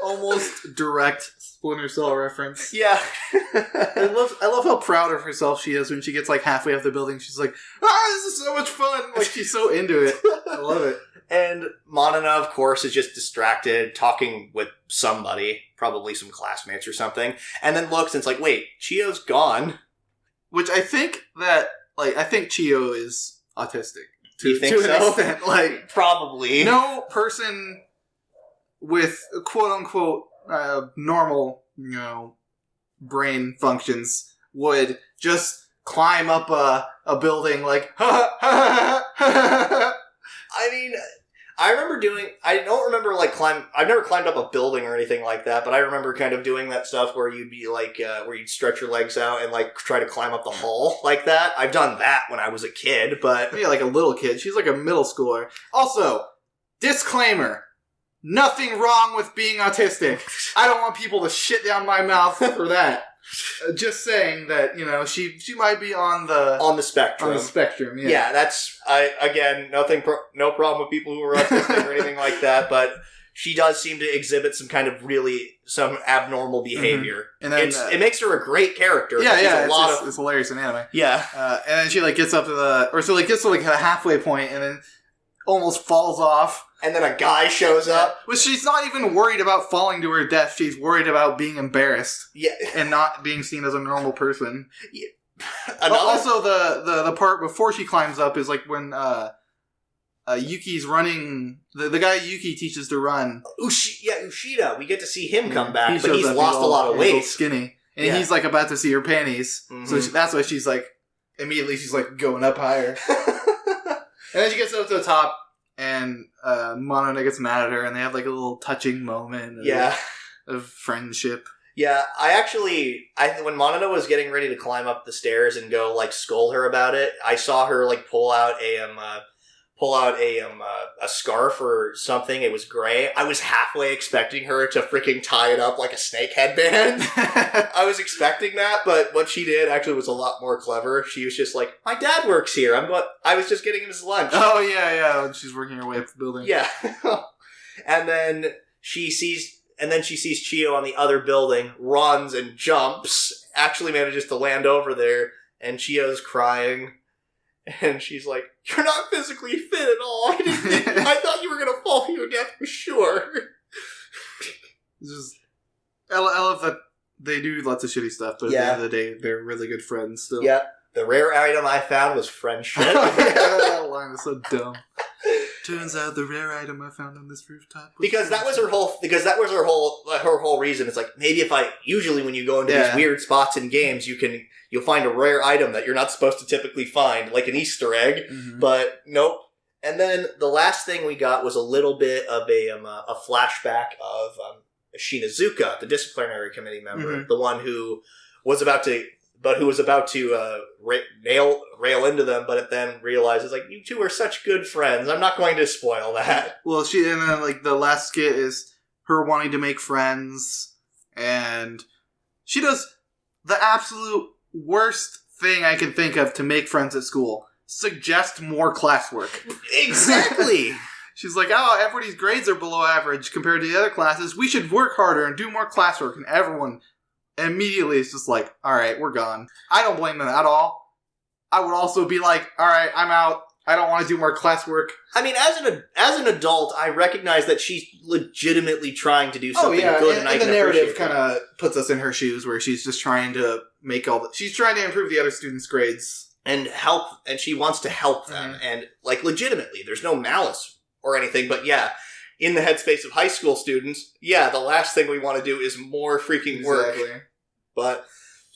Almost direct Splinter Cell reference. Yeah. I love how proud of herself she is when she gets like halfway up the building. She's like, this is so much fun. Like, she's so into it. I love it. And Monona, of course, is just distracted, talking with somebody, probably some classmates or something, and then looks and it's like, wait, Chio's gone. Which I think Chio is autistic. You think to so? An extent. Like, probably. No person with quote-unquote normal, brain functions would just climb up a building like, I mean, I don't remember I've never climbed up a building or anything like that, but I remember kind of doing that stuff where you'd be like, where you'd stretch your legs out and like try to climb up the hall like that. I've done that when I was a kid, but... Yeah, like a little kid. She's like a middle schooler. Also, disclaimer, nothing wrong with being autistic. I don't want people to shit down my mouth for that. Just saying that, she might be on the spectrum. On the spectrum, yeah. Yeah, that's, no problem with people who are autistic or anything like that, but she does seem to exhibit some abnormal behavior. Mm-hmm. And then, it makes her a great character. Yeah, it's hilarious in anime. Yeah. And then she, gets up to gets to, a halfway point and then almost falls off. And then a guy shows up. Well, she's not even worried about falling to her death. She's worried about being embarrassed. Yeah. And not being seen as a normal person. Yeah. Also, the part before she climbs up is when Yuki's running. The guy Yuki teaches to run. Ushida. We get to see him come back, but he's lost a lot of weight. He's skinny. And he's about to see her panties. Mm-hmm. So that's why she's immediately she's going up higher. And then she gets up to the top. And Monona gets mad at her, and they have a little touching moment of friendship. Yeah, when Monona was getting ready to climb up the stairs and go scold her about it, I saw her pull out a scarf or something. It was gray. I was halfway expecting her to freaking tie it up like a snake headband. I was expecting that, but what she did actually was a lot more clever. She was just like, "My dad works here. I was just getting him his lunch." Oh yeah. She's working her way up the building. Yeah. And then she sees Chio on the other building, runs and jumps, actually manages to land over there, and Chio's crying. And she's like, "You're not physically fit at all. I thought you were going to fall to your death for sure." I love that they do lots of shitty stuff, but at the end of the day, they're really good friends still. Yeah. The rare item I found was friendship. That line is so dumb. Turns out the rare item I found on this rooftop. Because that was her whole reason. It's maybe usually when you go into these weird spots in games, you'll find a rare item that you're not supposed to typically find, like an Easter egg, but nope. And then the last thing we got was a little bit of a flashback of Shinazuka, the disciplinary committee member, the one who was about to rail into them, but it then realizes, you two are such good friends. I'm not going to spoil that. Well, and then, the last skit is her wanting to make friends, and she does the absolute worst thing I can think of to make friends at school. Suggest more classwork. Exactly! She's like, everybody's grades are below average compared to the other classes. We should work harder and do more classwork, and everyone... immediately it's just alright, we're gone. I don't blame them at all. I would also be alright, I'm out. I don't want to do more classwork. I mean, as an adult, I recognize that she's legitimately trying to do something good, and I can the narrative kind of puts us in her shoes, where she's just trying to she's trying to improve the other students' grades. And she wants to help them, and, legitimately, there's no malice or anything, but in the headspace of high school students, the last thing we want to do is more freaking work. But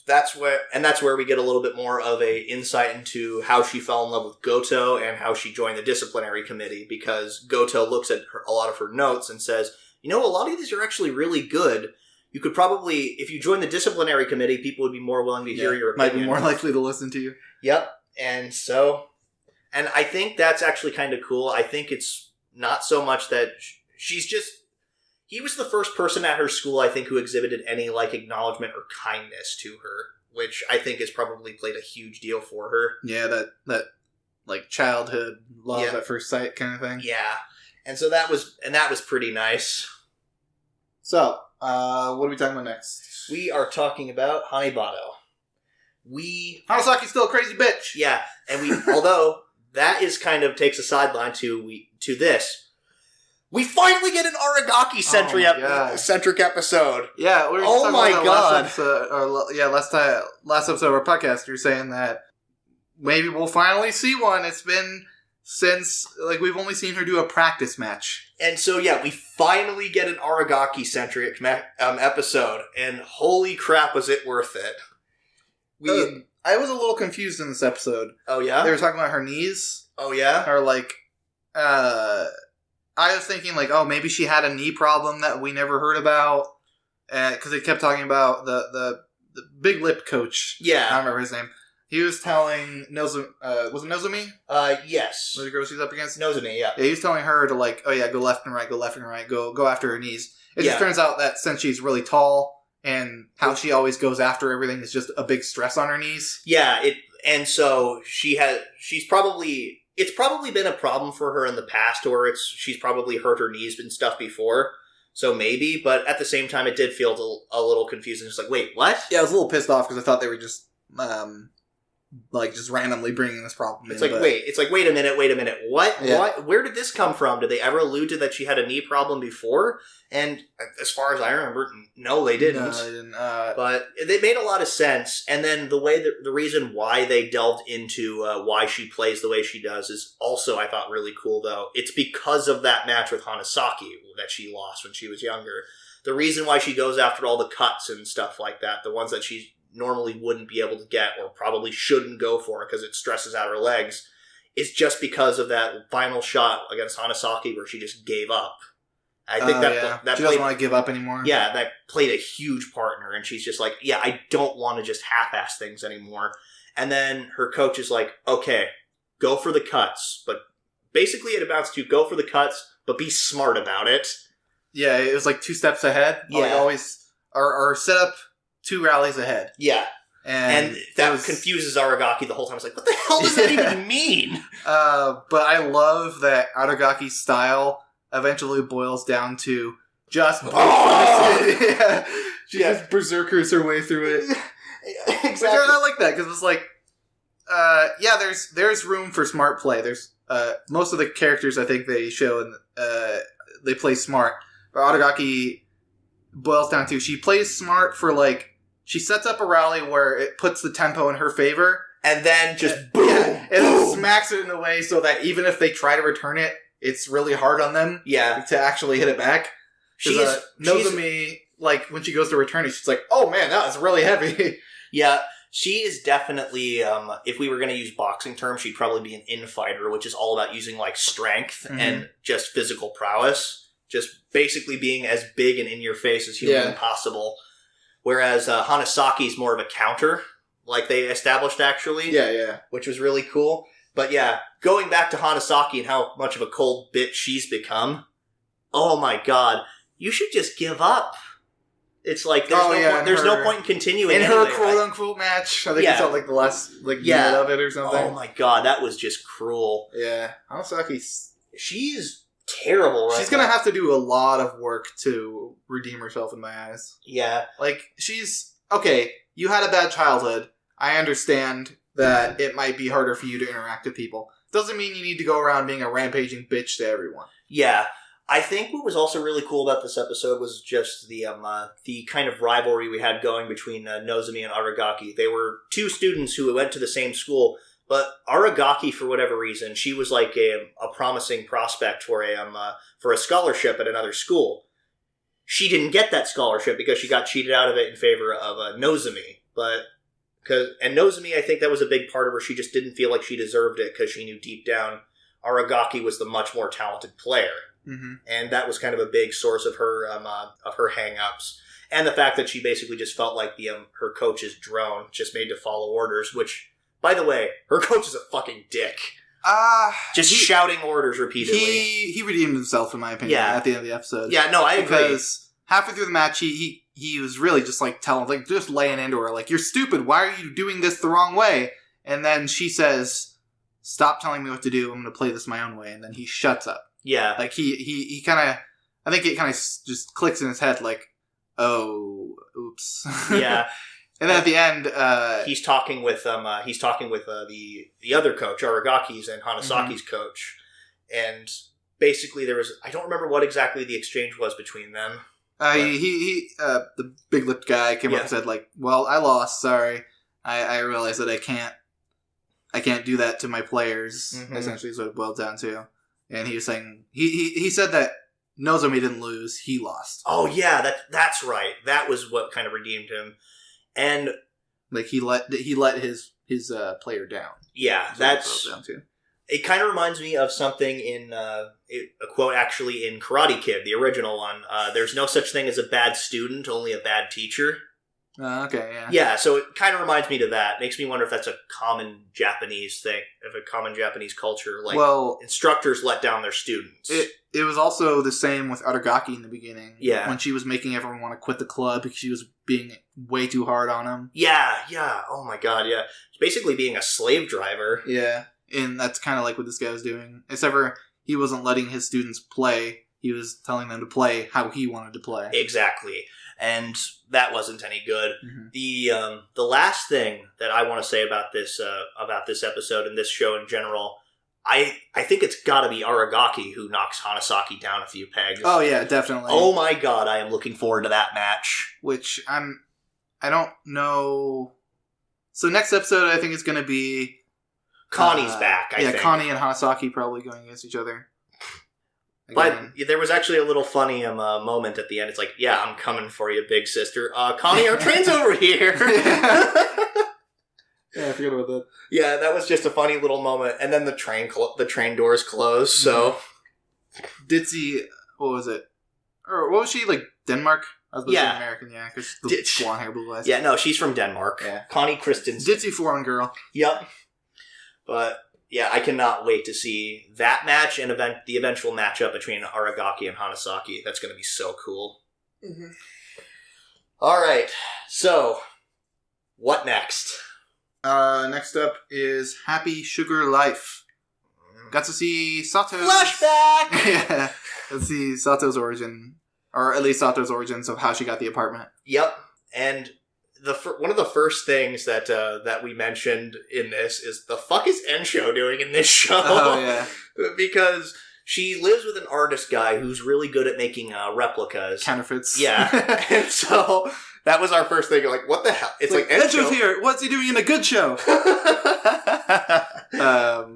that's where we get a little bit more of a insight into how she fell in love with Goto and how she joined the disciplinary committee, because Goto looks at a lot of her notes and says, a lot of these are actually really good. You could probably, if you join the disciplinary committee, people would be more willing to hear your opinion. Might be more likely to listen to you. Yep. And so And I think that's actually kind of cool. I think it's not so much that she's just... He was the first person at her school, I think, who exhibited any, like, acknowledgement or kindness to her, which I think has probably played a huge deal for her. Yeah, that like, childhood love at first sight kind of thing. Yeah. And so that was pretty nice. So, what are we talking about next? We are talking about Hanebado. Hanasaki's still a crazy bitch! Yeah, and although that is kind of takes a sideline to this. We finally get an Aragaki-centric episode. Yeah, we were talking about last episode of our podcast, you were saying that maybe we'll finally see one. It's been since, like, we've only seen her do a practice match. And so, yeah, we finally get an Aragaki-centric episode, and holy crap, was it worth it. I was a little confused in this episode. Oh, yeah? They were talking about her knees. Oh, yeah? Or, like, I was thinking, like, oh, maybe she had a knee problem that we never heard about. Because they kept talking about the big lip coach. Yeah. I don't remember his name. He was telling Nozomi, was it Nozomi? Yes. Was the girl she's up against? Nozomi, yeah. Yeah, he was telling her to, like, oh yeah, go left and right, go after her knees. It just turns out that since she's really tall and how she always goes after everything is just a big stress on her knees. Yeah, and so it's probably been a problem for her in the past, or she's probably hurt her knees and stuff before. So maybe, but at the same time, it did feel a little confusing. It's like, wait, what? Yeah, I was a little pissed off because I thought they were just just randomly bringing this problem It's in. Wait a minute. What? Yeah. What? Where did this come from? Did they ever allude to that she had a knee problem before? And as far as I remember, no, they didn't. No, they didn't. But it made a lot of sense. And then the reason why they delved into why she plays the way she does is also, I thought, really cool, though. It's because of that match with Hanasaki that she lost when she was younger. The reason why she goes after all the cuts and stuff like that, the ones that she normally wouldn't be able to get or probably shouldn't go for because it stresses out her legs, is just because of that final shot against Hanasaki where she just gave up. I think that she doesn't want to give up anymore. Yeah, that played a huge part in her, and she's just like, yeah, I don't want to just half-ass things anymore. And then her coach is like, okay, go for the cuts, but basically it amounts to go for the cuts, but be smart about it. Yeah, it was like 2 steps ahead. Yeah, like always, or set up 2 rallies ahead. Yeah. And that confuses Aragaki the whole time. It's like, what the hell does that even mean? But I love that Aragaki's style eventually boils down to just... She just berserkers her way through it. Exactly. I like that, because it's like... there's room for smart play. There's most of the characters I think they show, and they play smart. But Aragaki boils down to, she plays smart for, like... She sets up a rally where it puts the tempo in her favor. And then just boom! Yeah, and then smacks it in a way so that even if they try to return it, it's really hard on them to actually hit it back. Nozomi, like, when she goes to return it, she's like, oh man, that was really heavy. Yeah, she is definitely, if we were going to use boxing terms, she'd probably be an infighter, which is all about using, like, strength and just physical prowess. Just basically being as big and in your face as humanly possible. Whereas Hanasaki is more of a counter, like they established, actually. Yeah. Which was really cool. But yeah, going back to Hanasaki and how much of a cold bitch she's become, oh my god, you should just give up. It's like, there's no point in continuing. In her quote-unquote match, I think it's not like the last minute of it or something. Oh my god, that was just cruel. Yeah, Hanasaki's... She's terrible She's going to have to do a lot of work to redeem herself in my eyes. Yeah. Like, she's... Okay, you had a bad childhood. I understand that it might be harder for you to interact with people. Doesn't mean you need to go around being a rampaging bitch to everyone. Yeah. I think what was also really cool about this episode was just the kind of rivalry we had going between Nozomi and Aragaki. They were 2 students who went to the same school, but Aragaki, for whatever reason, she was like a promising prospect for a scholarship at another school. She didn't get that scholarship because she got cheated out of it in favor of Nozomi. And Nozomi, I think that was a big part of her. She just didn't feel like she deserved it because she knew deep down Aragaki was the much more talented player. Mm-hmm. And that was kind of a big source of her hang-ups. And the fact that she basically just felt like her coach's drone, just made to follow orders, which... By the way, her coach is a fucking dick. Just shouting orders repeatedly. He redeemed himself, in my opinion, at the end of the episode. Yeah, no, I agree. Because halfway through the match, he was really just like just laying into her, like, you're stupid, why are you doing this the wrong way? And then she says, stop telling me what to do, I'm going to play this my own way. And then he shuts up. Yeah. Like, he kind of, I think it kind of just clicks in his head, like, oh, oops. Yeah. And then at the end, he's talking with the other coach, Aragaki's and Hanasaki's coach, and basically there was, I don't remember what exactly the exchange was between them. The big lipped guy came up and said, like, well, I lost, sorry. I realized that I can't do that to my players, essentially is what it boiled down to. And he was saying, he said that Nozomi didn't lose, he lost. Oh yeah, that's right. That was what kind of redeemed him. And like he let his player down. Yeah, that's down to. It kind of reminds me of something in a quote actually in Karate Kid, the original one. There's no such thing as a bad student, only a bad teacher. Okay, yeah. Yeah, so it kind of reminds me to that. Makes me wonder if that's a common Japanese thing, if a common Japanese culture. Like, instructors let down their students. It was also the same with Aragaki in the beginning. Yeah. When she was making everyone want to quit the club because she was being way too hard on him. Yeah. Oh my god, yeah. It's basically being a slave driver. Yeah. And that's kind of like what this guy was doing. Except for he wasn't letting his students play. He was telling them to play how he wanted to play. Exactly. And that wasn't any good. Mm-hmm. The last thing that I want to say about this episode and this show in general, I think it's got to be Aragaki who knocks Hanasaki down a few pegs. Oh yeah, definitely. Oh my god, I am looking forward to that match. Which I don't know. So next episode, I think it's going to be Connie's back. I think Connie and Hanasaki probably going against each other. Again. But there was actually a little funny moment at the end. It's like, yeah, I'm coming for you, big sister. Connie, our train's over here. Yeah, I forgot about that. Yeah, that was just a funny little moment. And then the train doors closed, so... Ditzy, what was it? Or what was she, like, Denmark? I was supposed to say American, yeah, because the blonde hair, blue eyes. Yeah, no, she's from Denmark. Yeah. Connie Christensen. Ditzy foreign girl. Yep. But... yeah, I cannot wait to see that match and the eventual matchup between Aragaki and Hanasaki. That's going to be so cool. Mm-hmm. All right, so what next? Next up is Happy Sugar Life. Got to see Sato's... flashback! Yeah, got to see Sato's origin, or at least Sato's origins of how she got the apartment. Yep, and... one of the first things that we mentioned in this is the fuck is Ensho doing in this show? Oh, yeah. Because she lives with an artist guy who's really good at making replicas. Counterfeits. Yeah. And so that was our first thing. Like, what the hell? It's like Ensho's here. What's he doing in a good show?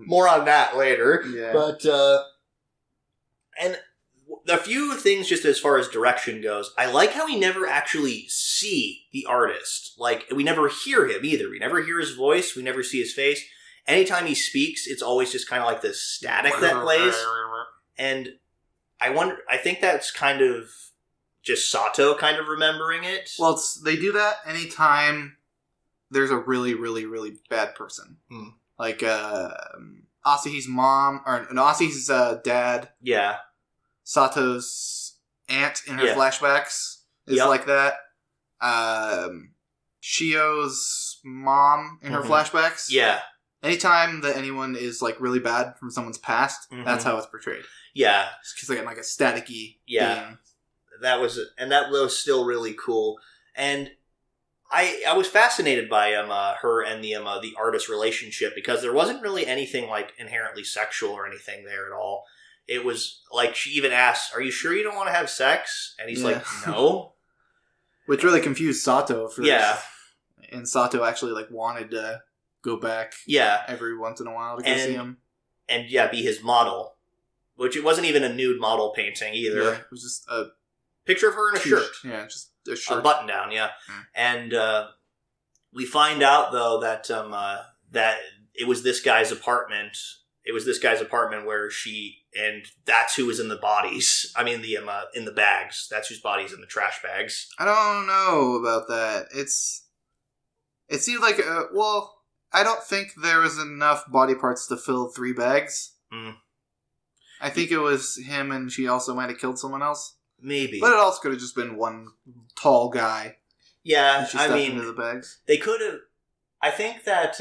More on that later. Yeah. But, and... a few things just as far as direction goes. I like how we never actually see the artist. Like, we never hear him either. We never hear his voice. We never see his face. Anytime he speaks, it's always just kind of like this static that plays. And I think that's kind of just Sato kind of remembering it. Well, they do that anytime there's a really, really, really bad person. Like, Asahi's mom, or no, Asahi's dad. Yeah. Sato's aunt in her flashbacks is like that. Shio's mom in her flashbacks. Yeah. Anytime that anyone is like really bad from someone's past, that's how it's portrayed. Yeah. Because they get like a staticky thing. That was still really cool. And I was fascinated by her and the artist relationship because there wasn't really anything like inherently sexual or anything there at all. It was like she even asked, "Are you sure you don't want to have sex?" And he's like, "No." Which really confused Sato for this. And Sato actually like wanted to go back every once in a while to go see him. And be his model. Which it wasn't even a nude model painting either. Yeah, it was just a picture of her in a shirt. Yeah, just a shirt. A button down, yeah. And we find out though that that it was this guy's apartment. It was this guy's apartment where and that's who was in the bodies. I mean, in the bags. That's whose body's in the trash bags. I don't know about that. It seemed like, I don't think there was enough body parts to fill 3 bags. Mm. I think it was him, and she also might have killed someone else. Maybe. But it also could have just been one tall guy. Yeah, she stuffed into the bags. They could have... I think that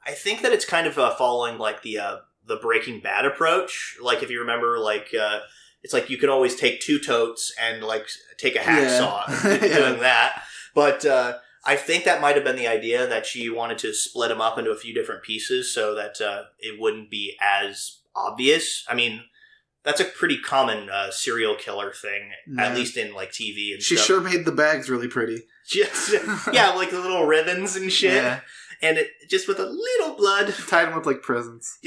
it's kind of following, like, the Breaking Bad approach. Like, if you remember, like... it's like you could always take 2 totes and, like, take a hacksaw doing that. But I think that might have been the idea, that she wanted to split them up into a few different pieces so that it wouldn't be as obvious. I mean, that's a pretty common serial killer thing, at least in, like, TV and stuff. She sure made the bags really pretty. Yeah, like the little ribbons and shit. Yeah. And it just with a little blood. She tied them up like presents.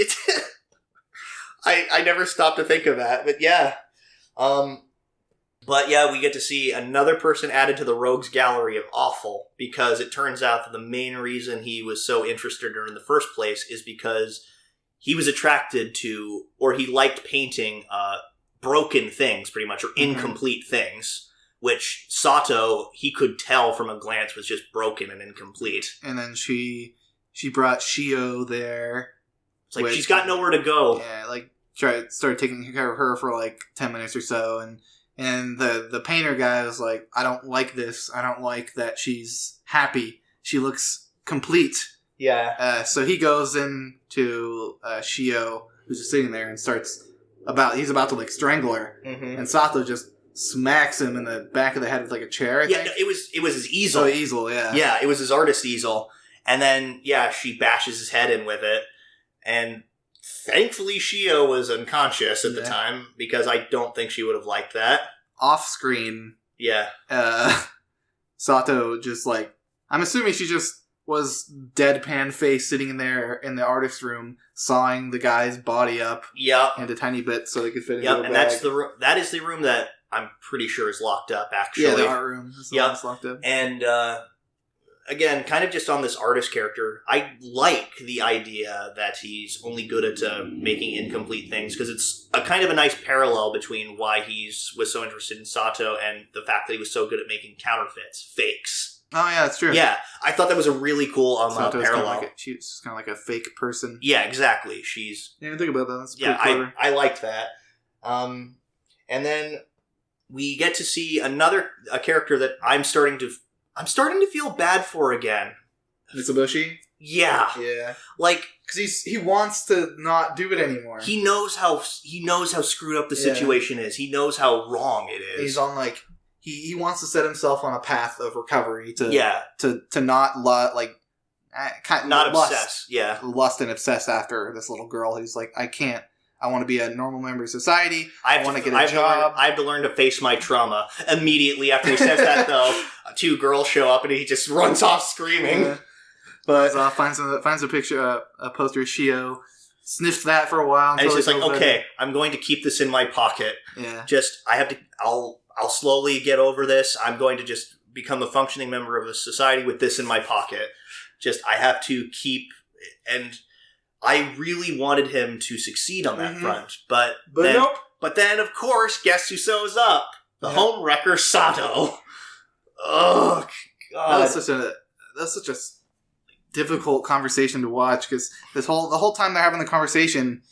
I never stopped to think of that, but yeah. But yeah, we get to see another person added to the rogues gallery of awful, because it turns out that the main reason he was so interested in her in the first place is because he was attracted to, or he liked painting broken things, pretty much, or incomplete things, which Sato, he could tell from a glance, was just broken and incomplete. And then she brought Chio there. It's like, she's got nowhere to go. Yeah, like, started taking care of her for like 10 minutes or so, and the painter guy was like, I don't like this. I don't like that she's happy. She looks complete. Yeah. So he goes in to Chio, who's just sitting there, and he's about to like strangle her, and Sato just smacks him in the back of the head with like a chair. I think. No, it was his easel. Oh, easel, yeah. Yeah, it was his artist easel, and then she bashes his head in with it, and thankfully Chio was unconscious at the time, because I don't think she would have liked that. Off screen, Sato just like, I'm assuming she just was deadpan face sitting in there in the artist's room, sawing the guy's body up into tiny bits so they could fit into a bag. And that is the room that I'm pretty sure is locked up, actually. Yeah, the art room is the one that's locked up. And again, kind of just on this artist character, I like the idea that he's only good at making incomplete things, because it's a kind of a nice parallel between why he was so interested in Sato and the fact that he was so good at making counterfeits, fakes. Oh, yeah, that's true. Yeah, I thought that was a really cool parallel. She's kind of like a fake person. Yeah, exactly. Yeah, I think about that. That's pretty clever. I liked that. And then we get to see a character that I'm starting to feel bad for again. Mitsubishi? Yeah. Yeah. Like, because he wants to not do it anymore. He knows how screwed up the situation is. He knows how wrong it is. He's on like he wants to set himself on a path of recovery to not obsess. Yeah. Lust and obsess after this little girl. He's like, I can't. I want to be a normal member of society. I want to get a job. I have to learn to face my trauma. Immediately after he says that, though, 2 girls show up and he just runs off screaming. Yeah. But finds a picture, a poster of Chio, sniffs that for a while. And it's just like, okay, I'm going to keep this in my pocket. Yeah. I'll slowly get over this. I'm going to just become a functioning member of the society with this in my pocket. I have to keep, and I really wanted him to succeed on that front, but nope. But then, of course, guess who shows up? The home wrecker Sato. Oh God, that's such a difficult conversation to watch, because the whole time they're having the conversation,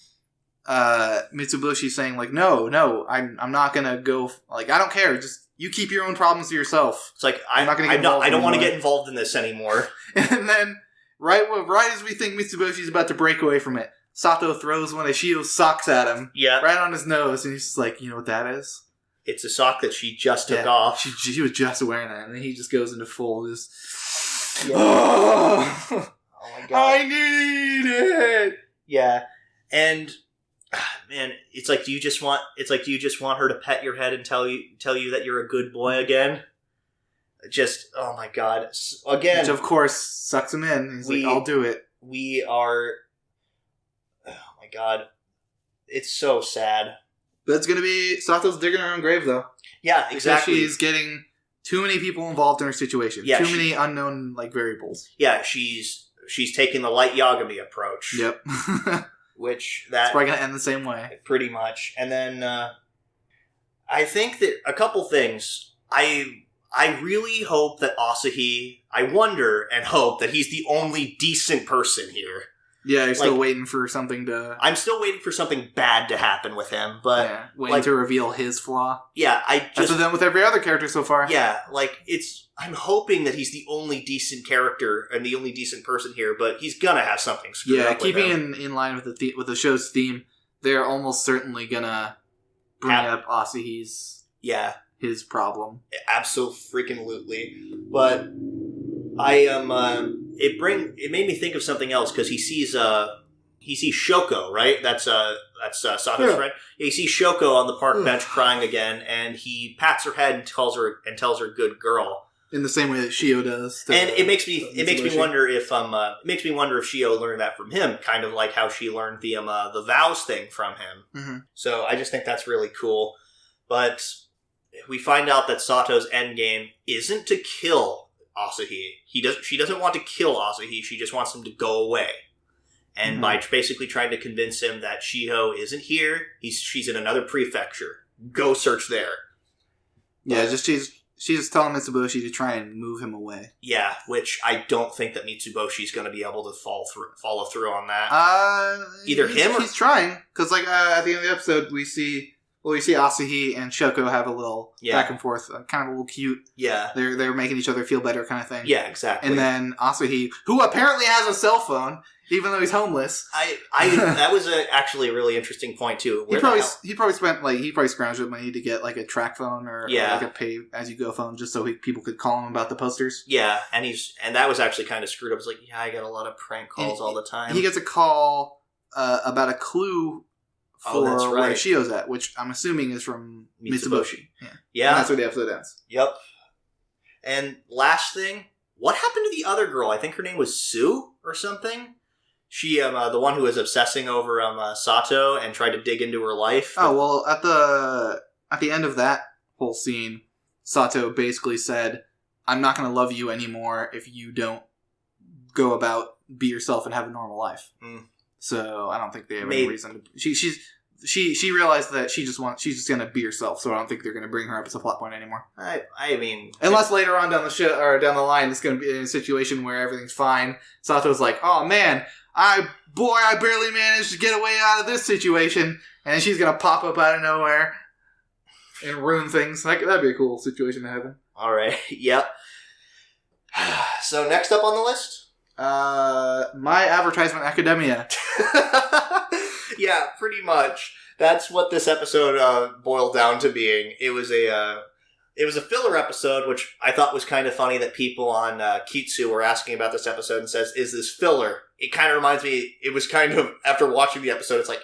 Mitsubushi's saying like, no, I'm not gonna go. Like, I don't care. Just you keep your own problems to yourself. It's like I don't want to get involved in this anymore. And then. Right as we think Mitsubushi's about to break away from it, Sato throws one of Shio's socks at him. Yeah. Right on his nose, and he's just like, you know what that is? It's a sock that she just took off. She was just wearing that, and then he just goes into full just... Yeah. Oh my God. I need it! Yeah. And, man, it's like, do you just want her to pet your head and tell you that you're a good boy again? Just, oh my God. Again. Which, of course, sucks him in. He's like, I'll do it. We are... Oh my God. It's so sad. But it's going to be... Sato's digging her own grave, though. Yeah, exactly. Because she's getting too many people involved in her situation. Yeah, too many unknown, variables. Yeah, she's taking the light Yagami approach. Yep. Which, it's probably going to end the same way. Pretty much. And then, I think that a couple things... I really hope that Asahi, I wonder and hope that he's the only decent person here. Yeah, you're still waiting for something to... I'm still waiting for something bad to happen with him, but... Yeah, waiting to reveal his flaw. Yeah, That's what done with every other character so far. Yeah, I'm hoping that he's the only decent character and the only decent person here, but he's gonna have something screwed up with him. Keeping in line with the show's theme, they're almost certainly gonna bring up Asahi's... Yeah. His problem. Absolutely. But I am... It made me think of something else because he sees Shoko, right? That's Sato's friend. Yeah, he sees Shoko on the park bench crying again, and he pats her head and tells her good girl. In the same way that Chio does. And it makes me wonder if Chio learned that from him, kind of like how she learned the vows thing from him. Mm-hmm. So I just think that's really cool. But we find out that Sato's endgame isn't to kill Asahi. She doesn't want to kill Asahi. She just wants him to go away. And by basically trying to convince him that Shiho isn't here, she's in another prefecture. Go search there. Yeah, she's just telling Mitsuboshi to try and move him away. Yeah, which I don't think that Mitsuboshi's going to be able to follow through on that. Either him or... He's trying, because at the end of the episode, we see Asahi and Shoko have a little back and forth, kind of a little cute. Yeah. They're making each other feel better kind of thing. Yeah, exactly. And then Asahi, who apparently has a cell phone, even though he's homeless. That was actually a really interesting point, too. He probably scrounged up money to get, a track phone or a pay-as-you-go phone just so people could call him about the posters. Yeah, and that was actually kind of screwed up. It's I get a lot of prank calls all the time. He gets a call about a clue for where Shio's at, which I'm assuming is from Mitsuboshi. Yeah. And that's where the episode ends. Yep. And last thing, what happened to the other girl? I think her name was Sue or something. She, the one who was obsessing over Sato and tried to dig into her life. Oh, well, at the end of that whole scene, Sato basically said, I'm not going to love you anymore if you don't go about, be yourself and have a normal life. Mm. So I don't think they have any reason to... She realized that she's just going to be herself, so I don't think they're going to bring her up as a plot point anymore. I mean... Unless later on down the show, or down the line, it's going to be in a situation where everything's fine. Sato's like, oh man, I barely managed to get away out of this situation, and then she's going to pop up out of nowhere and ruin things. That'd be a cool situation to happen. Alright, yep. So next up on the list? My Advertisement Academia. Yeah, pretty much. That's what this episode boiled down to being. It was a filler episode, which I thought was kind of funny that people on Kitsu were asking about this episode and says, is this filler? It kind of reminds me, it was kind of, after watching the episode, it's like,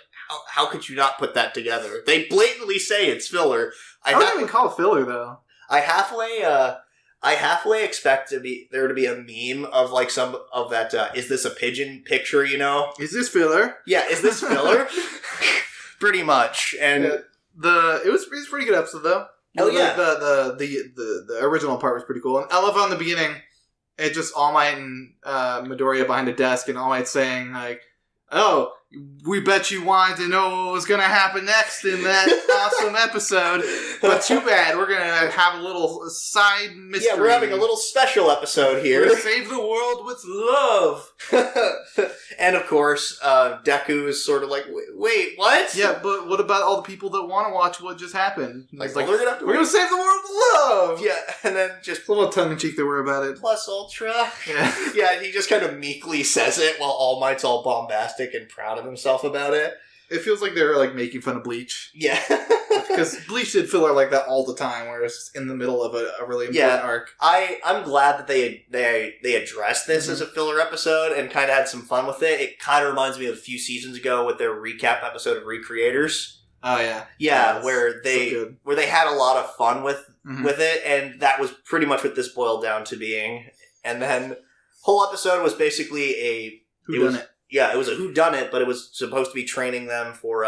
how could you not put that together? They blatantly say it's filler. I wouldn't even call it filler, though. I halfway expect there to be a meme of some of that. Is this a pigeon picture? Is this filler? Yeah, is this filler? Pretty much, and it was a pretty good episode though. Oh yeah, the original part was pretty cool. And I love on the beginning, it just All Might and Midoriya behind a desk, and All Might saying "Oh, we bet you wanted to know what was going to happen next in that awesome episode, but too bad. We're going to have a little side mystery. Yeah, we're having a little special episode here. We're going to save the world with love." And of course, Deku is sort of like, wait, what? Yeah, but what about all the people that want to watch what just happened? We're going to save the world with love. Yeah, and then just a little tongue-in-cheek they were about it. Plus Ultra. Yeah. Yeah, he just kind of meekly says it while All Might's all bombastic and proud of himself about it. It feels like they're making fun of Bleach. Yeah. Because Bleach did filler like that all the time, where it's in the middle of a really important arc. I'm glad that they addressed this as a filler episode and kind of had some fun with it. It kind of reminds me of a few seasons ago with their recap episode of Recreators. Oh yeah. Yeah, where they had a lot of fun with it, and that was pretty much what this boiled down to being. And then whole episode was basically a whodunit. Yeah, it was a whodunit, but it was supposed to be training them for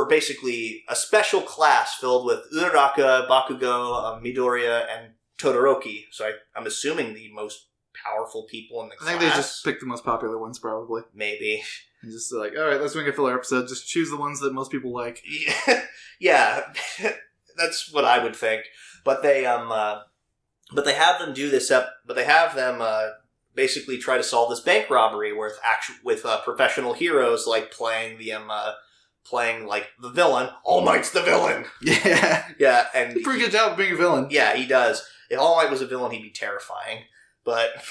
basically a special class filled with Uraraka, Bakugo, Midoriya, and Todoroki. So I'm assuming the most powerful people in the class. I think they just picked the most popular ones, probably. Maybe. And just all right, let's make a filler episode. Just choose the ones that most people like. Yeah, that's what I would think. But they have them do this but they have them basically try to solve this bank robbery with professional heroes like playing like the villain. All Might's the villain. Yeah. Yeah, and he did a pretty good job of being a villain. Yeah, he does. If All Might was a villain, he'd be terrifying. But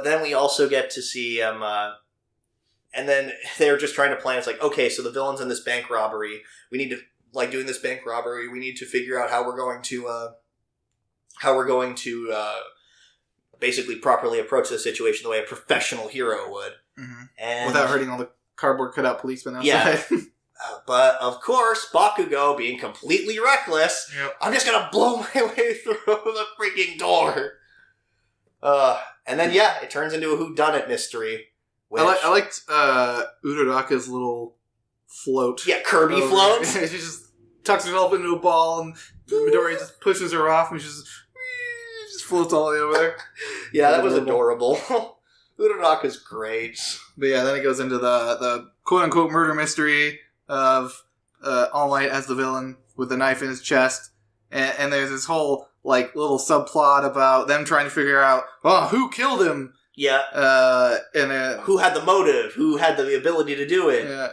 then we also get to see him and then they're just trying to plan. It's like, okay, so the villain's in this bank robbery. We need to doing this bank robbery. We need to figure out how we're going to basically properly approach the situation the way a professional hero would, and without hurting all the cardboard cutout policemen outside. Yeah. But of course, Bakugo, being completely reckless, I'm just gonna blow my way through the freaking door. And then it turns into a whodunit mystery. Which... I liked Uraraka's little float. Yeah, Kirby floats. She just tucks herself into a ball, and Midoriya just pushes her off, and she just floats all the way over there. Yeah, that was adorable. Uraraka's great. But yeah, then it goes into the quote-unquote murder mystery of All Might as the villain with the knife in his chest. And there's this whole little subplot about them trying to figure out, who killed him? Yeah. And who had the motive? Who had the ability to do it? Yeah.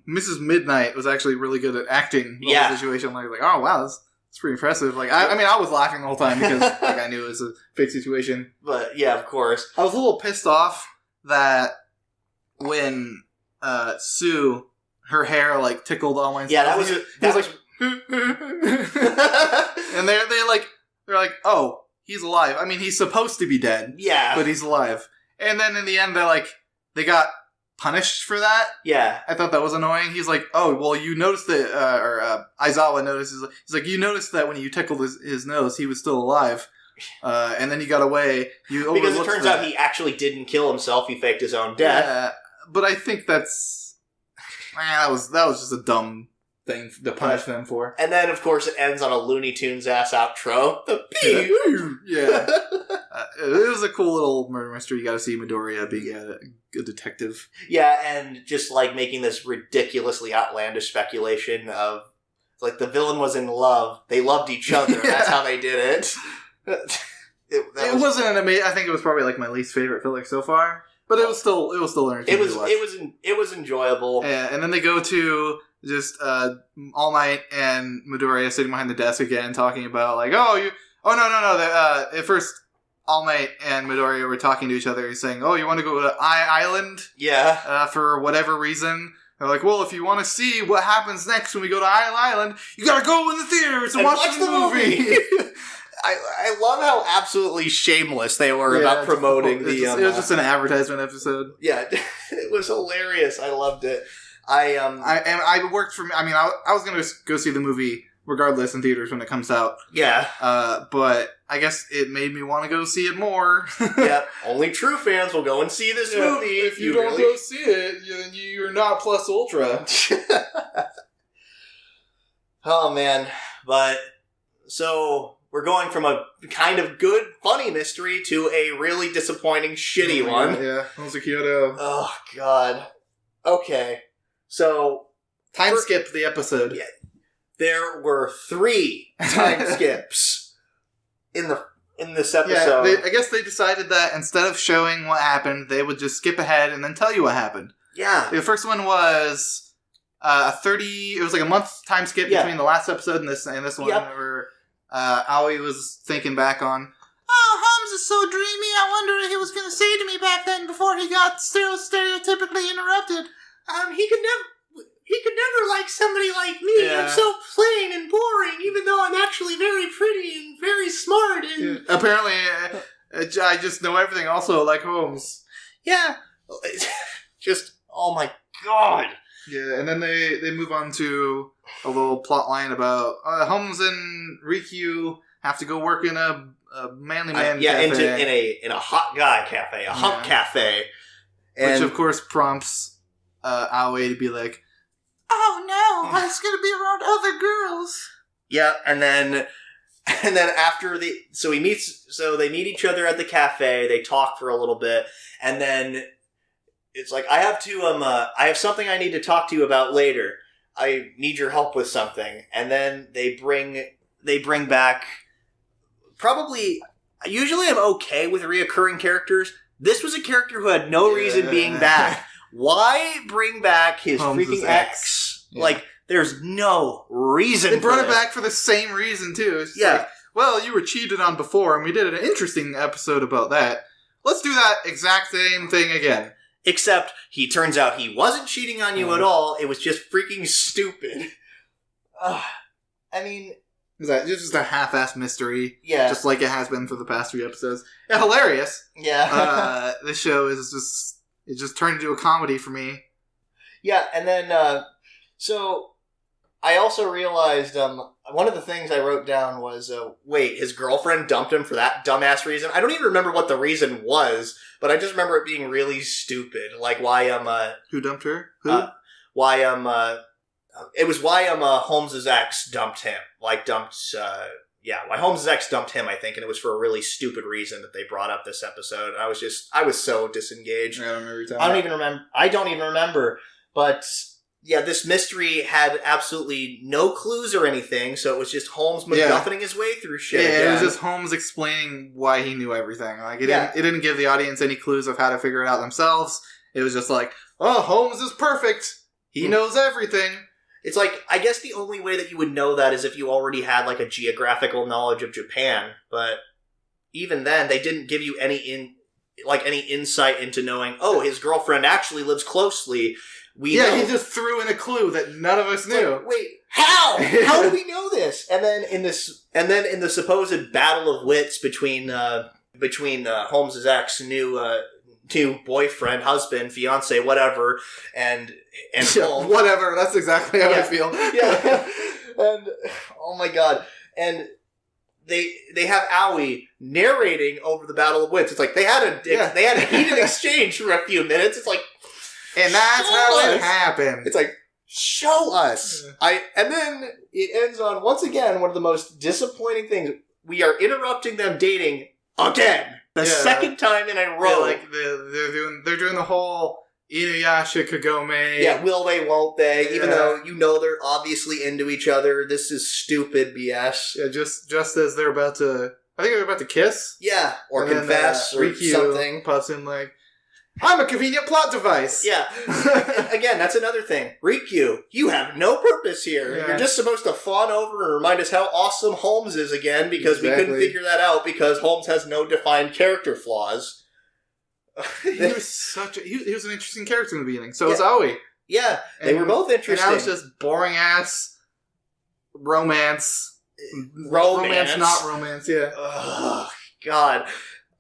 Mrs. Midnight was actually really good at acting the whole situation. Like, oh wow, that's pretty impressive. Like, I was laughing the whole time because I knew it was a fake situation. But yeah, of course. I was a little pissed off that when Sue, her hair tickled All Might's. Yeah, that was and they're like, oh, he's alive. I mean, he's supposed to be dead. Yeah, but he's alive. And then in the end, they got punished for that. Yeah, I thought that was annoying. He's like, oh, well, you noticed that, Aizawa notices. He's like, you noticed that when you tickled his nose, he was still alive. And then you got away. Because it turns out he actually didn't kill himself. He faked his own death. Yeah, but I think that was just a dumb thing to punish them for. And then, of course, it ends on a Looney Tunes ass outro. The yeah. It was a cool little murder mystery. You got to see Midoriya being a detective. Yeah, and just making this ridiculously outlandish speculation of the villain was in love. They loved each other. Yeah. That's how they did it. It wasn't an amazing. I think it was probably my least favorite filler so far. But it was still entertaining. It was enjoyable. Yeah, and then they go to just All Might and Midoriya sitting behind the desk again, talking about at first All Might and Midoriya were talking to each other. He's saying, "Oh, you want to go to Island?" Yeah. For whatever reason. They're like, well, if you want to see what happens next when we go to Island, you gotta go in the theaters and watch the movie. I love how absolutely shameless they were about promoting the... It was just an advertisement episode. Yeah, it was hilarious. I loved it. I was going to go see the movie regardless in theaters when it comes out. Yeah. But I guess it made me want to go see it more. Yeah, only true fans will go and see this movie. If you don't go see it, then you're not plus ultra. Oh, man. But, so... We're going from a kind of good, funny mystery to a really disappointing, shitty one. Yeah, Holmes of Kyoto. Oh, God. Okay. So... Skip the episode. Yeah. There were 3 time skips in this episode. Yeah, I guess they decided that instead of showing what happened, they would just skip ahead and then tell you what happened. Yeah. The first one was it was a month time skip between the last episode and this one. Yep. Where Aoi was thinking back on, oh, Holmes is so dreamy, I wonder what he was going to say to me back then before he got stereotypically interrupted. He could never like somebody like me. Yeah. I'm so plain and boring, even though I'm actually very pretty and very smart. And apparently, I just know everything. Also, like Holmes. Yeah. Just, oh my God. Yeah, and then they move on to a little plot line about Holmes and Rikyu have to go work in a manly man cafe. in a hot guy cafe, a hump cafe. Which, of course, prompts Aoi to be like, oh no, I was going to be around other girls. Yeah, and then after they meet each other at the cafe, they talk for a little bit, and then it's like, I have something I need to talk to you about later. I need your help with something. And then they bring they bring back probably... Usually I'm okay with reoccurring characters. This was a character who had no reason being back. Why bring back his Holmes' freaking ex? Yeah. Like, there's no reason They brought for it this. back for the same reason, too. It's Yeah. like, well, you were cheated on before, and we did an interesting episode about that. Let's do that exact same thing again. Except, he turns out he wasn't cheating on you at all. It was just freaking stupid. I mean... It's just a half-assed mystery. Yeah. Just like it has been for the past few episodes. Yeah, hilarious. Yeah. This show is just... It just turned into a comedy for me. Yeah, and then, so... I also realized, one of the things I wrote down was, wait, his girlfriend dumped him for that dumbass reason? I don't even remember what the reason was, but I just remember it being really stupid. Like, why, Who dumped her? Who? It was why Holmes' ex dumped him. Why Holmes' ex dumped him, I think, and it was for a really stupid reason that they brought up this episode. I was so disengaged. I don't remember. I don't even remember. But yeah, this mystery had absolutely no clues or anything, so it was just Holmes MacGuffining his way through shit. Yeah, it was just Holmes explaining why he knew everything. Like it didn't give the audience any clues of how to figure it out themselves. It was just like, oh, Holmes is perfect. He knows everything. It's like, I guess the only way that you would know that is if you already had, like, a geographical knowledge of Japan, but even then, they didn't give you any insight into knowing, oh, his girlfriend actually lives closely. He just threw in a clue that none of us knew. Like, wait, how? How do we know this? And then in the supposed battle of wits between Holmes' ex, new boyfriend, husband, fiance, whatever, and Holmes. Whatever. That's exactly how I feel. Yeah, and oh my god, and they have Aoi narrating over the battle of wits. It's like they had a heated exchange for a few minutes. It's like, and that's how it happened. It's like, show us. And then it ends on, once again, one of the most disappointing things. We are interrupting them dating again. The second time in a row. Yeah, like they're doing the whole Inuyasha Kagome. Yeah, will they, won't they? Yeah. Even though you know they're obviously into each other. This is stupid BS. Yeah, just as they're about to... I think they're about to kiss. Yeah, or and confess or Rikyu something. Pops in like, I'm a convenient plot device. Yeah. Again, that's another thing. Rikyu, you have no purpose here. Yeah. You're just supposed to fawn over and remind us how awesome Holmes is again, because we couldn't figure that out because Holmes has no defined character flaws. He was an interesting character in the beginning. So was Aoi. Yeah, they were both interesting. And now it's just boring ass romance. Romance, not romance, yeah. Oh, God.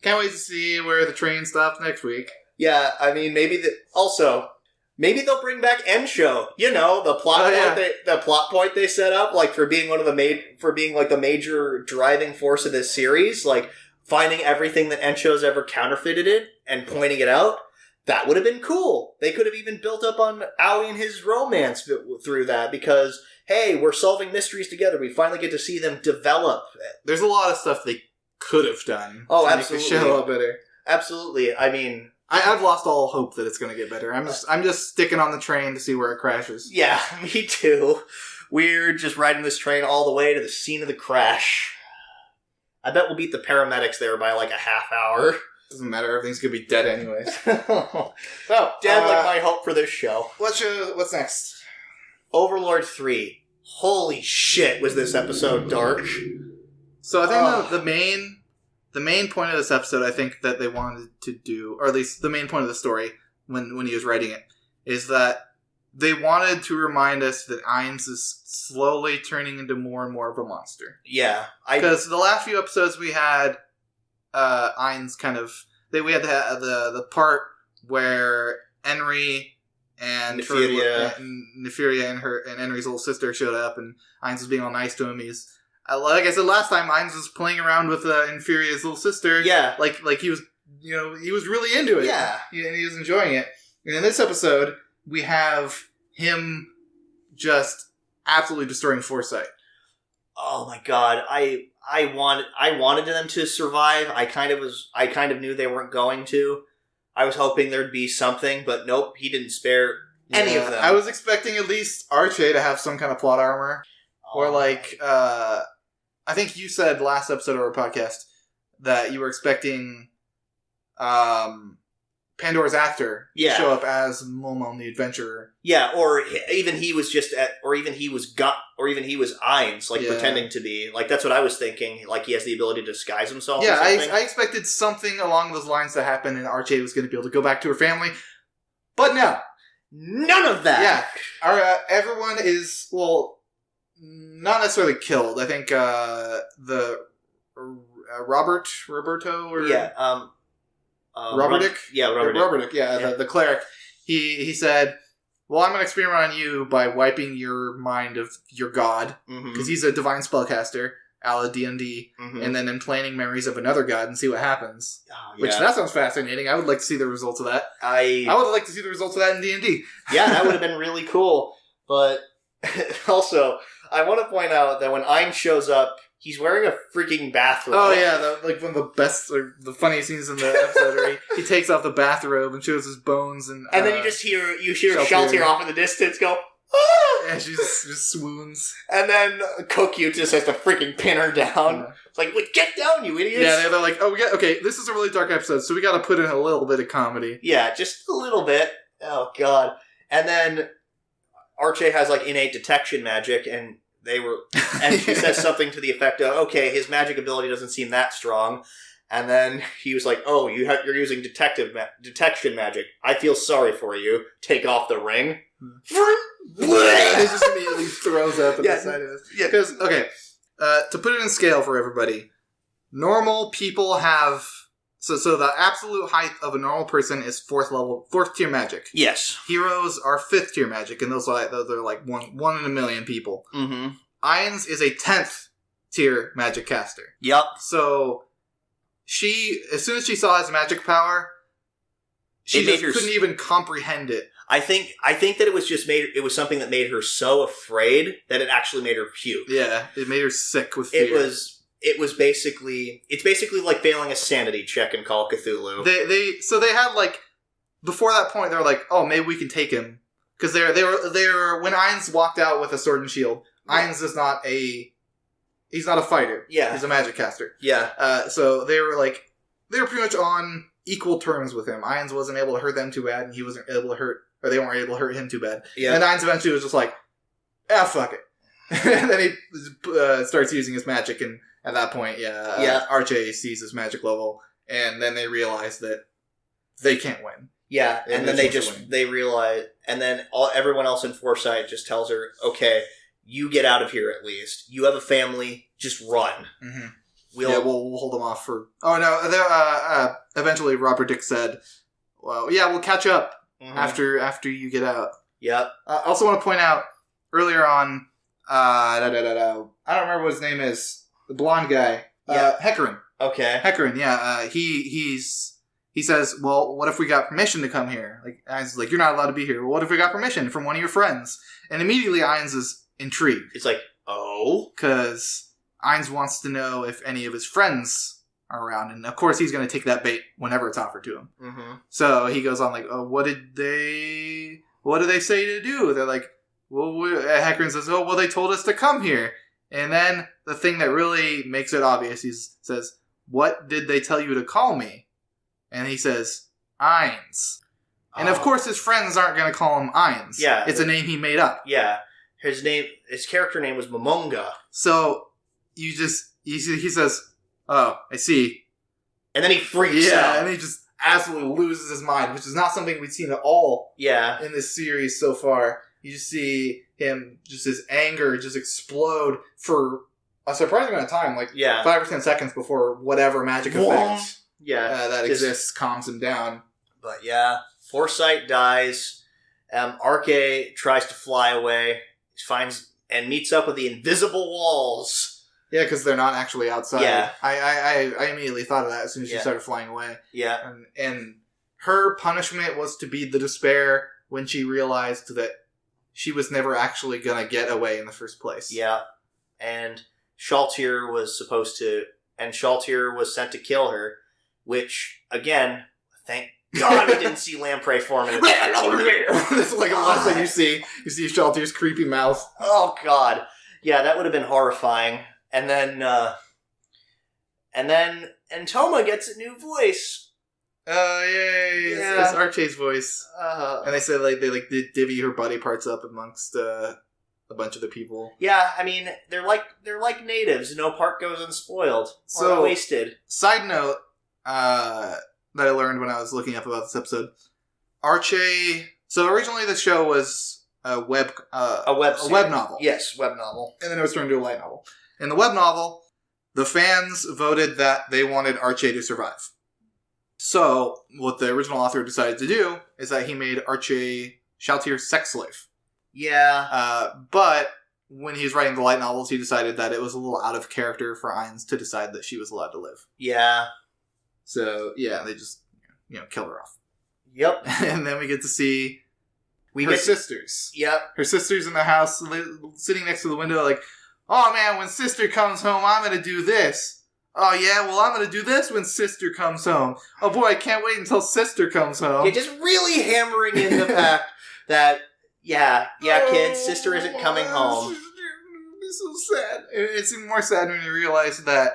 Can't wait to see where the train stops next week. Yeah, I mean, maybe they'll bring back Ensho. You know, the plot point they set up, like for being the major driving force of this series, like finding everything that Ensho's ever counterfeited it and pointing it out. That would have been cool. They could have even built up on Aoi and his romance through that because, hey, we're solving mysteries together. We finally get to see them develop. There's a lot of stuff they could have done. Oh, to absolutely. Make the show a lot better. Absolutely. I mean, I've lost all hope that it's going to get better. I'm just sticking on the train to see where it crashes. Yeah, me too. We're just riding this train all the way to the scene of the crash. I bet we'll beat the paramedics there by like a half hour. Doesn't matter. Everything's going to be dead anyways. So, dead like my hope for this show. What's next? Overlord 3. Holy shit, was this episode dark. So I think the main point of this episode, I think, that they wanted to do, or at least the main point of the story, when he was writing it, is that they wanted to remind us that Ainz is slowly turning into more and more of a monster. Yeah. Because the last few episodes we had, Ainz kind of... We had the part where Enri and Nefiria and Enri's little sister showed up, and Ainz was being all nice to him. He's... like I said last time, Ainz was playing around with Infuria's little sister. Yeah. Like he was, he was really into it. Yeah. And he was enjoying it. And in this episode, we have him just absolutely destroying Foresight. Oh my god. I wanted them to survive. I kind of knew they weren't going to. I was hoping there'd be something, but nope, he didn't spare any of them. I was expecting at least Arche to have some kind of plot armor. Or like I think you said last episode of our podcast that you were expecting Pandora's actor to show up as Momon the Adventurer. Yeah, or even he was Ainz, like pretending to be. Like that's what I was thinking. Like he has the ability to disguise himself. Yeah, I expected something along those lines to happen, and Archie was going to be able to go back to her family, but no, none of that. Yeah, everyone is not necessarily killed. I think the Roberto, or Robertick? Robertick. Yeah, the cleric. He said, well, I'm going to experiment on you by wiping your mind of your god, because he's a divine spellcaster, a la D&D, and then implanting memories of another god and see what happens. Oh, yeah. Which, that sounds fascinating. I would like to see the results of that. I would like to see the results of that in D&D. Yeah, that would have been really cool. But also, I want to point out that when Ainz shows up, he's wearing a freaking bathrobe. Oh yeah, like one of the best, or the funniest scenes in the episode where he takes off the bathrobe and shows his bones, and then you hear Shaltier off in the distance go, ah! Yeah, she just swoons. And then Kokyu just has to freaking pin her down. Yeah. It's like, get down, you idiots! Yeah, they're like, okay, this is a really dark episode, so we got to put in a little bit of comedy. Yeah, just a little bit. Oh god! And then Archie has like innate detection magic, and she says something to the effect of, okay, his magic ability doesn't seem that strong. And then he was like, oh, you're using detection magic. I feel sorry for you. Take off the ring. He just immediately throws up at the side of this. Yeah, because, okay, to put it in scale for everybody, normal people have... So the absolute height of a normal person is 4th tier magic. Yes. Heroes are 5th tier magic, and those are like one in a million people. Mm-hmm. Ainz is a 10th tier magic caster. Yep. So as soon as she saw his magic power, she couldn't even comprehend it. I think that it was something that made her so afraid that it actually made her puke. Yeah, it made her sick with fear. It's basically like failing a sanity check in Call of Cthulhu. They had like, before that point, they were like, oh, maybe we can take him. Because they were when Ainz walked out with a sword and shield, Ainz is he's not a fighter. Yeah. He's a magic caster. Yeah. So they were pretty much on equal terms with him. Ainz wasn't able to hurt them too bad, and he wasn't able to they weren't able to hurt him too bad. Yeah. And Ainz eventually was just like, fuck it. And then he starts using his magic, and at that point, Archie sees his magic level, and then they realize that they can't win. Yeah, and then they realize, and then everyone else in Foresight just tells her, okay, you get out of here at least. You have a family, just run. Mm-hmm. We'll hold them off for... Oh, no, eventually Robert Dick said, well, yeah, we'll catch up after you get out. Yep. I also want to point out, earlier on, I don't remember what his name is, the blonde guy. Hecarim. Okay. Hecarim, yeah. He says, well, what if we got permission to come here? Like, Ainz is like, you're not allowed to be here. Well, what if we got permission from one of your friends? And immediately Ainz is intrigued. It's like, oh? Because Ainz wants to know if any of his friends are around. And, of course, he's going to take that bait whenever it's offered to him. Mm-hmm. So he goes on like, oh, what do they say to do? They're like, well, Hecarim says, oh, well, they told us to come here. And then the thing that really makes it obvious, he says, what did they tell you to call me? And he says, Ainz. And of course his friends aren't going to call him Ainz. Yeah. It's a name he made up. Yeah. His character name was Momonga. So, he says, oh, I see. And then he freaks out. Yeah, and he just absolutely loses his mind, which is not something we've seen at all in this series so far. You just see him, just his anger just explode for a surprising amount of time, 5 or 10 seconds before whatever magic effect that exists calms him down. But Foresight dies. Arche tries to fly away, finds and meets up with the invisible walls. Yeah, because they're not actually outside. Yeah. I immediately thought of that as soon as she started flying away. Yeah. And her punishment was to be the despair when she realized that she was never actually going to get away in the first place. Yeah. And Shaltier was sent to kill her, which, again, thank God we didn't see Lamprey form in That's like the last thing you see. You see Shaltier's creepy mouth. Oh, God. Yeah, that would have been horrifying. And then Toma gets a new voice. Oh, yay. Yeah. It's Archie's voice. And they said they divvy her body parts up amongst a bunch of the people. Yeah, I mean, they're like natives. No part goes unspoiled. Or wasted. Side note that I learned when I was looking up about this episode. Archie... So originally the show was a web novel. Yes, web novel. And then it was turned into a light novel. In the web novel, the fans voted that they wanted Archie to survive. So what the original author decided to do is that he made Archie Shoutier's sex slave. Yeah. But when he was writing the light novels, he decided that it was a little out of character for Ainz to decide that she was allowed to live. Yeah. So, yeah, they just, killed her off. Yep. And then we get to see her sisters. Yep. Her sisters in the house, sitting next to the window like, oh man, when sister comes home, I'm going to do this. Oh yeah, well I'm going to do this when sister comes home. Oh boy, I can't wait until sister comes home. You're just really hammering in the fact that, kids, sister isn't coming home. It's so sad. It's even more sad when you realize that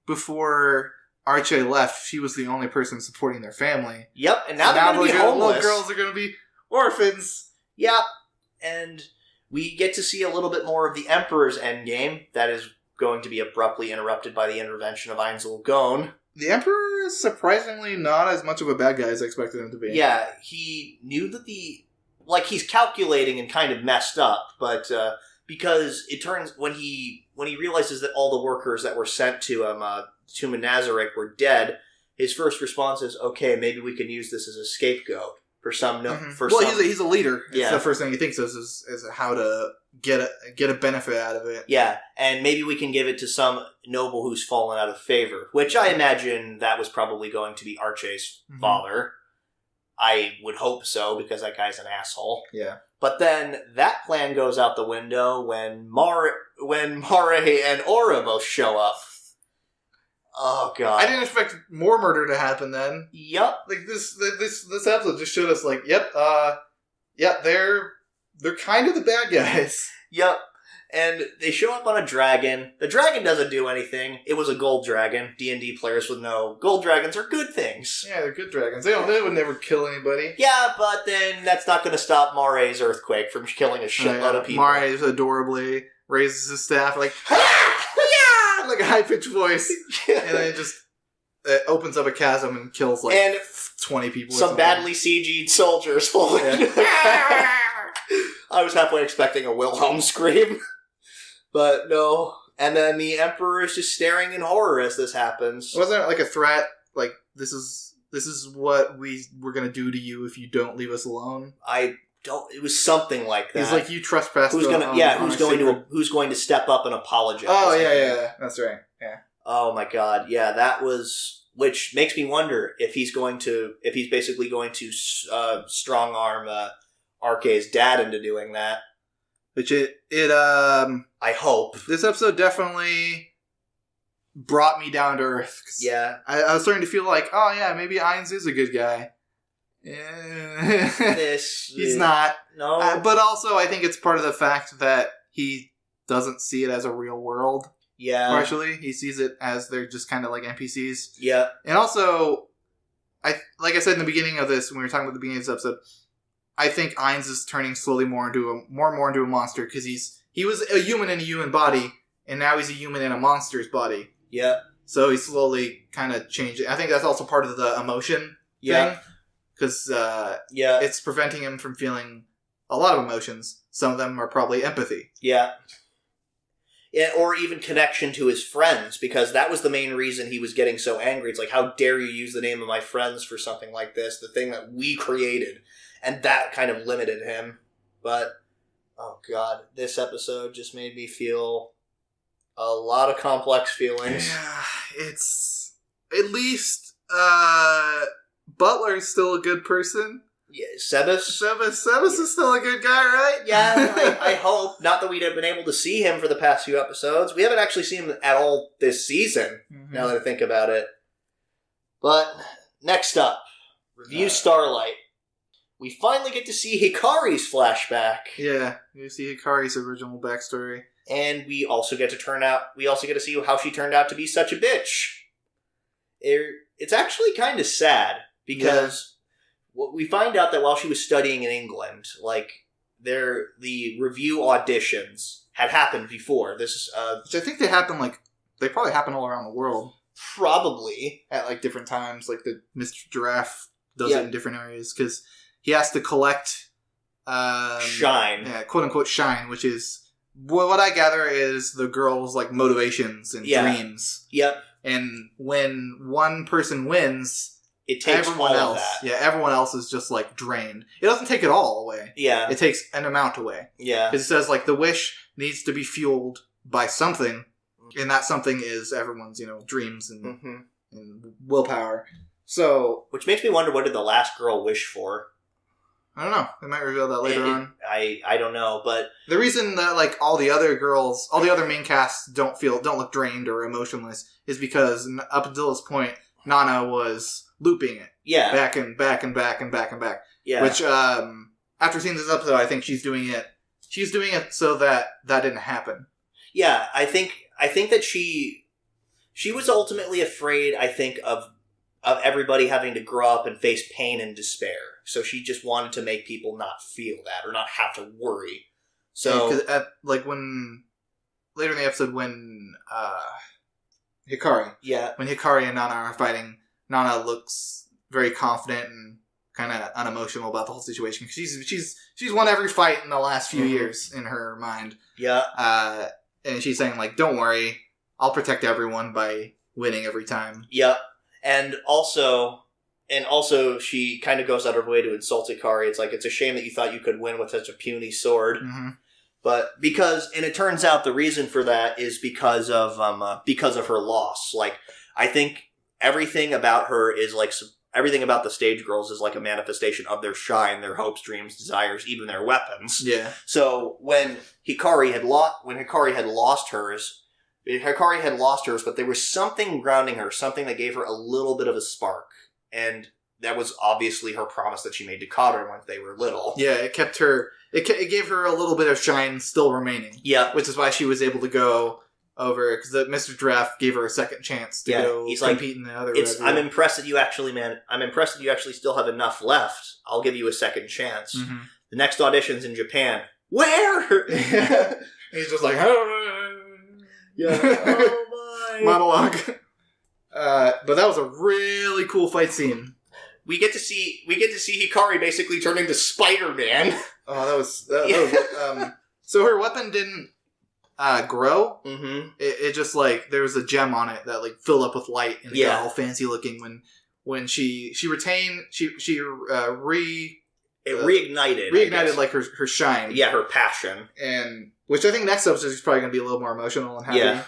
before Archie left, she was the only person supporting their family. Yep, and now they're going to be homeless. Little girls are going to be orphans. Yep, and we get to see a little bit more of the Emperor's endgame. That is going to be abruptly interrupted by the intervention of Ainz-Gon. The Emperor is surprisingly not as much of a bad guy as I expected him to be. Yeah, he knew that he's calculating and kind of messed up, but because it turns when he realizes that all the workers that were sent to him to Nazarick were dead, his first response is, okay, maybe we can use this as a scapegoat for some. He's a leader. It's the first thing he thinks is how to get a benefit out of it. Yeah, and maybe we can give it to some noble who's fallen out of favor, which I imagine that was probably going to be Archie's father. I would hope so, because that guy's an asshole. Yeah. But then that plan goes out the window when Mare and Aura both show up. Oh god! I didn't expect more murder to happen then. Yep. Like this episode just showed us like, they're kind of the bad guys. Yep. And they show up on a dragon. The dragon doesn't do anything. It was a gold dragon. D&D players would know gold dragons are good things. Yeah, they're good dragons. They would never kill anybody. Yeah, but then that's not going to stop Mare's earthquake from killing a shitload of people. Mare adorably raises his staff like, like a high-pitched voice. And then it just opens up a chasm and kills 20 people. Some badly CG'd soldiers falling. Yeah. I was halfway expecting a Wilhelm scream. But no. And then the Emperor is just staring in horror as this happens. Wasn't it like a threat? Like, this is what we're going to do to you if you don't leave us alone? It was something like that. He's like, you trespassed. Who's going to step up and apologize? Oh, yeah. That's right. Yeah. Oh my god. Yeah, that was... Which makes me wonder if he's basically going to strong arm Arce's dad into doing that. Which I hope. This episode definitely brought me down to earth. Yeah. I was starting to feel like, oh yeah, maybe Ainz is a good guy. He's not. No. But also, I think it's part of the fact that he doesn't see it as a real world. Yeah. Partially. He sees it as they're just kind of like NPCs. Yeah. And also, like I said in the beginning of this, when we were talking about the beginning of this episode, I think Ainz is turning slowly more and more into a monster, because he was a human in a human body, and now he's a human in a monster's body. Yeah. So he's slowly kind of changing. I think that's also part of the emotion thing. Because it's preventing him from feeling a lot of emotions. Some of them are probably empathy. Yeah. Yeah, or even connection to his friends, because that was the main reason he was getting so angry. It's like, how dare you use the name of my friends for something like this, the thing that we created. And that kind of limited him. But, oh god, this episode just made me feel a lot of complex feelings. Yeah, it's... At least, Butler's still a good person. Yeah, Sebas is still a good guy, right? Yeah, I hope. Not that we'd have been able to see him for the past few episodes. We haven't actually seen him at all this season, now that I think about it. But, next up, Revue Starlight. We finally get to see Hikari's flashback. Yeah, you see Hikari's original backstory. And we also get to see how she turned out to be such a bitch. It's actually kind of sad, because we find out that while she was studying in England, the review auditions had happened before. Which I think they probably happen all around the world. Probably. At, different times. The Mr. Giraffe does it in different areas, because he has to collect... shine. Yeah, quote-unquote shine, which is... what I gather is the girls' motivations and dreams. Yep. And when one person wins... It takes everyone all else, of that. Yeah, everyone else is just drained. It doesn't take it all away. Yeah. It takes an amount away. Yeah. Because it says the wish needs to be fueled by something, and that something is everyone's, dreams and willpower. So, which makes me wonder, what did the last girl wish for? I don't know. They might reveal that later on. I don't know, but the reason that all the other main casts don't look drained or emotionless is because up until this point, Nana was looping it. Yeah. Back and back and back and back and back. Yeah. Which, after seeing this episode, I think she's doing it so that didn't happen. Yeah, I think that she was ultimately afraid, I think, of everybody having to grow up and face pain and despair. So she just wanted to make people not feel that, or not have to worry. So, because when later in the episode, when Hikari, when Hikari and Nana are fighting, Nana looks very confident and kind of unemotional about the whole situation. She's won every fight in the last few years in her mind. Yeah. And she's saying don't worry, I'll protect everyone by winning every time. Yep. And also she kind of goes out of her way to insult Hikari. It's a shame that you thought you could win with such a puny sword. Mm-hmm. But and it turns out the reason for that is because of her loss. I think everything about her is everything about the stage girls is a manifestation of their shine, their hopes, dreams, desires, even their weapons. Yeah. So when Hikari had lost hers, but there was something grounding her, something that gave her a little bit of a spark. And that was obviously her promise that she made to Cotter when they were little. Yeah, it kept her... It gave her a little bit of shine still remaining. Yeah. Which is why she was able to go over... Because Mr. Giraffe gave her a second chance to go compete in the other... I'm impressed that you actually still have enough left. I'll give you a second chance. Mm-hmm. The next audition's in Japan. Where? He's just oh... Yeah. Oh my... Monologue. But that was a really cool fight scene. We get to see Hikari basically turn into Spider-Man. Oh, that was so her weapon didn't grow. Mm-hmm. It just there was a gem on it that filled up with light and it got all fancy looking when she reignited her shine. Yeah, her passion. And which I think next episode is probably going to be a little more emotional and happy. Yeah.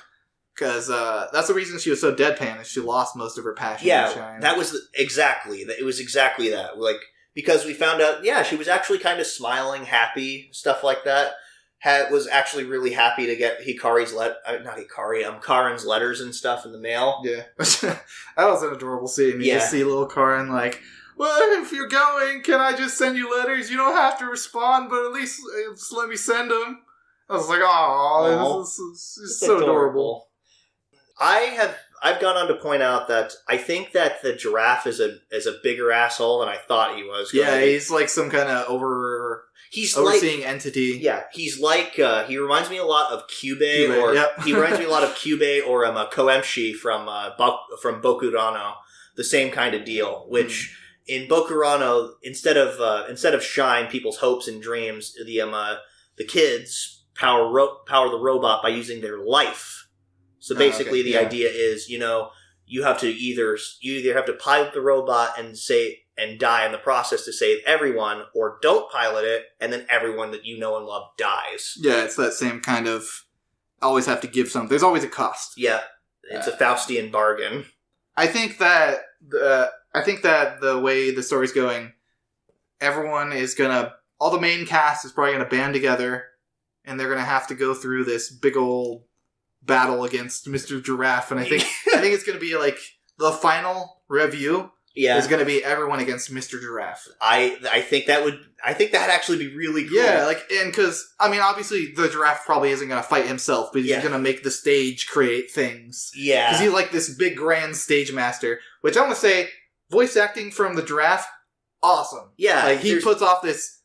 Because that's the reason she was so deadpan, is she lost most of her passion and shine. That was it was exactly that. Because we found out, she was actually kind of smiling, happy, stuff like that. Was actually really happy to get Karen's letters and stuff in the mail. Yeah. That was an adorable scene. You just see little Karen well, if you're going, can I just send you letters? You don't have to respond, but at least just let me send them. I was this is so adorable. I've gone on to point out that I think that the giraffe is a bigger asshole than I thought he was. Yeah, he's some kind of overseeing entity. Yeah, he's he reminds me a lot of Kyubey he reminds me a lot of Kyubey or Koemshi from Bokurano. The same kind of deal, which in Bokurano, instead of shine, people's hopes and dreams, the kids power the robot by using their life. So basically, the idea is, you either have to pilot the robot and die in the process to save everyone, or don't pilot it, and then everyone that you know and love dies. Yeah, it's that same kind of always have to give something. There's always a cost. Yeah, it's a Faustian bargain. I think that the way the story's going, all the main cast is probably gonna band together, and they're gonna have to go through this big old battle against Mr. Giraffe, and I think it's going to be the final review is going to be everyone against Mr. Giraffe. I think that'd actually be really cool. Yeah, and because, obviously the giraffe probably isn't going to fight himself, but he's going to make the stage create things. Yeah. Because he's like this big grand stage master, which I want to say, voice acting from the giraffe, awesome. Yeah. He puts off this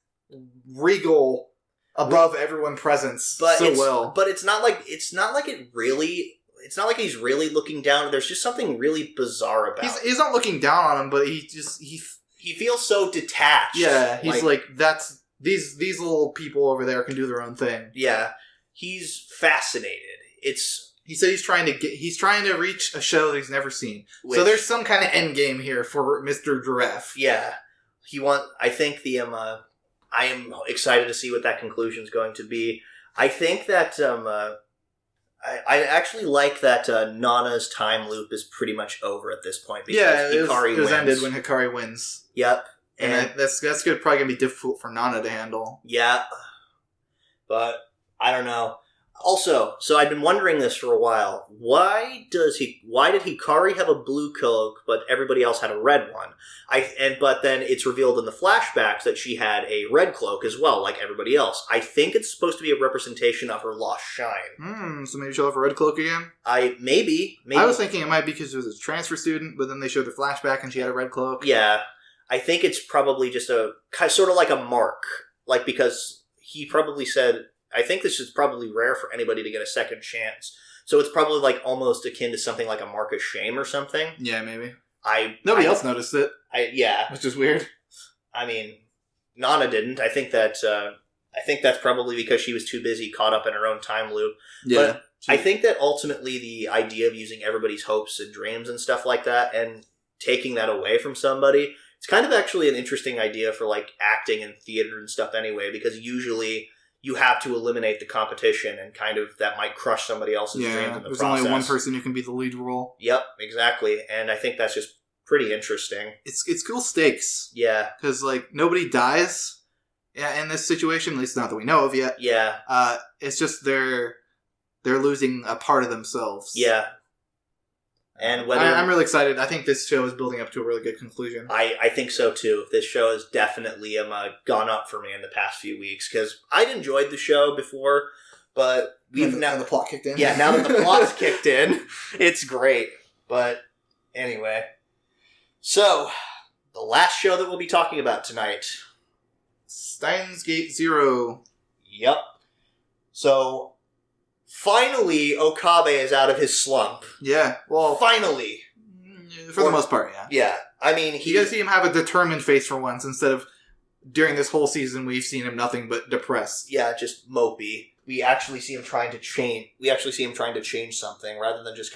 regal above everyone presence well. But it's not like he's really looking down. There's just something really bizarre about it. He's not looking down on him, but he feels so detached. Yeah, he's that's these little people over there can do their own thing. Yeah. He's fascinated. He said he's trying to reach a show that he's never seen. So there's some kind of end game here for Mr. Giraffe. Yeah. I am excited to see what that conclusion is going to be. I think that I actually like that Nana's time loop is pretty much over at this point because Hikari wins. It was ended when Hikari wins. Yep. And that's probably going to be difficult for Nana to handle. Yeah. But I don't know. Also, so I've been wondering this for a while. Why did Hikari have a blue cloak, but everybody else had a red one? But then it's revealed in the flashbacks that she had a red cloak as well, like everybody else. I think it's supposed to be a representation of her lost shine. So maybe she'll have a red cloak again? Maybe. I was thinking it might be because she was a transfer student, but then they showed the flashback and she had a red cloak. Yeah. I think it's probably just sort of like a mark. Because he probably said, I think this is probably rare for anybody to get a second chance. So it's probably almost akin to something like a mark of shame or something. Yeah, maybe. Nobody else noticed it. Yeah. Which is weird. Nana didn't. I think that's probably because she was too busy caught up in her own time loop. Yeah. But I think that ultimately the idea of using everybody's hopes and dreams and stuff like that and taking that away from somebody, it's kind of actually an interesting idea for acting and theater and stuff anyway, because usually you have to eliminate the competition and kind of that might crush somebody else's dreams in the process. There's only one person who can be the lead role. Yep, exactly. And I think that's just pretty interesting. It's cool stakes. Yeah. Because, nobody dies in this situation, at least not that we know of yet. Yeah. It's just they're losing a part of themselves. Yeah. And I'm really excited. I think this show is building up to a really good conclusion. I think so too. This show has definitely gone up for me in the past few weeks because I'd enjoyed the show before, but now the plot kicked in. Yeah, now that the plot's kicked in, it's great. But anyway, so the last show that we'll be talking about tonight, Steins Gate Zero. Yep. So. Finally, Okabe is out of his slump. Yeah, well... Finally. For the most part, yeah. Yeah, you gotta see him have a determined face for once, instead of, during this whole season, we've seen him nothing but depressed. Yeah, just mopey. We actually see him trying to change something, rather than just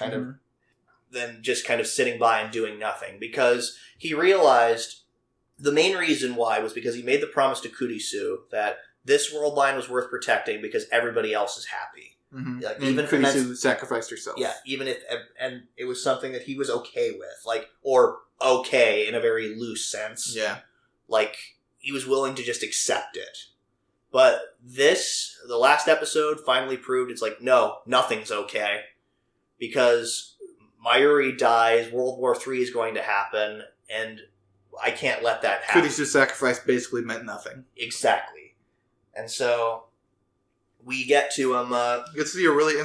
kind of sitting by and doing nothing. Because he realized the main reason why was because he made the promise to Kurisu that this world line was worth protecting because everybody else is happy. Mm-hmm. Even Kurisu sacrificed herself. Yeah, and it was something that he was okay with, or okay in a very loose sense. Yeah, he was willing to just accept it. But the last episode finally proved it's no, nothing's okay, because Mayuri dies, World War III is going to happen, and I can't let that happen. Kurisu's sacrifice basically meant nothing. Exactly, and so. We get to you get to see a really an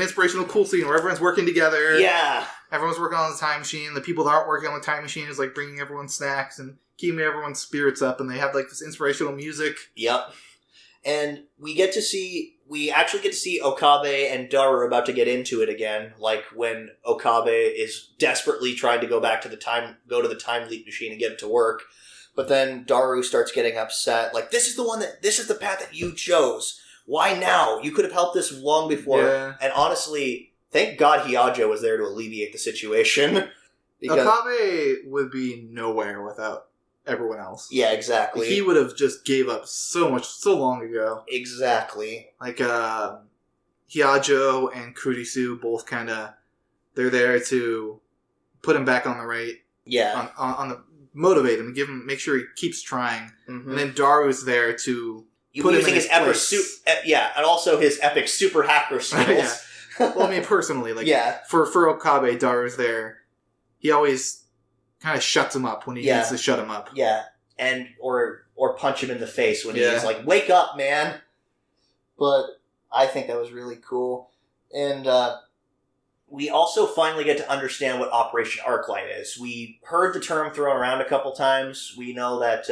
inspirational cool scene where everyone's working together. Yeah. Everyone's working on the time machine. The people that aren't working on the time machine is bringing everyone snacks and keeping everyone's spirits up, and they have this inspirational music. Yep. And we actually get to see Okabe and Daru about to get into it again, when Okabe is desperately trying to go to the time leap machine and get it to work. But then Daru starts getting upset, this is the path that you chose. Why now? You could have helped this long before. Yeah. And honestly, thank God Hyajo was there to alleviate the situation. Okabe would be nowhere without everyone else. Yeah, exactly. He would have just gave up so long ago. Exactly. Hyajo and Kurisu both they're there to put him back on the right. Yeah. On the motivate him, make sure he keeps trying. Mm-hmm. And then Daru's there to put him in his place. And also his epic super hacker skills. Yeah. Well, personally, for Okabe, Daru's there. He always kind of shuts him up when he needs to shut him up. Yeah, and or punch him in the face when he's like, "Wake up, man!" But I think that was really cool, and we also finally get to understand what Operation Arclight is. We heard the term thrown around a couple times. We know that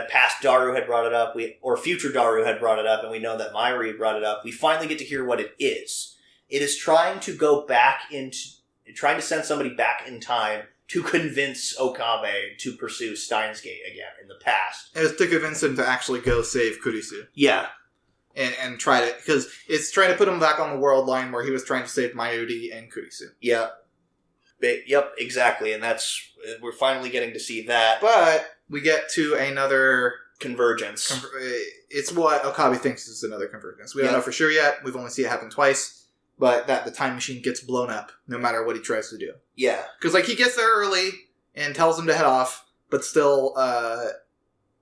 past Daru had brought it up, or future Daru had brought it up, and we know that Mayuri brought it up. We finally get to hear what it is. It is trying to send somebody back in time to convince Okabe to pursue Steins Gate again in the past. And it's to convince him to actually go save Kurisu. Yeah. And try to, because it's trying to put him back on the world line where he was trying to save Mayuri and Kurisu. Yeah. Yep, exactly. And we're finally getting to see that. But we get to another convergence. It's what Okabe thinks is another convergence. We don't know for sure yet. We've only seen it happen twice. But that the time machine gets blown up no matter what he tries to do. Yeah. Because, he gets there early and tells him to head off, but still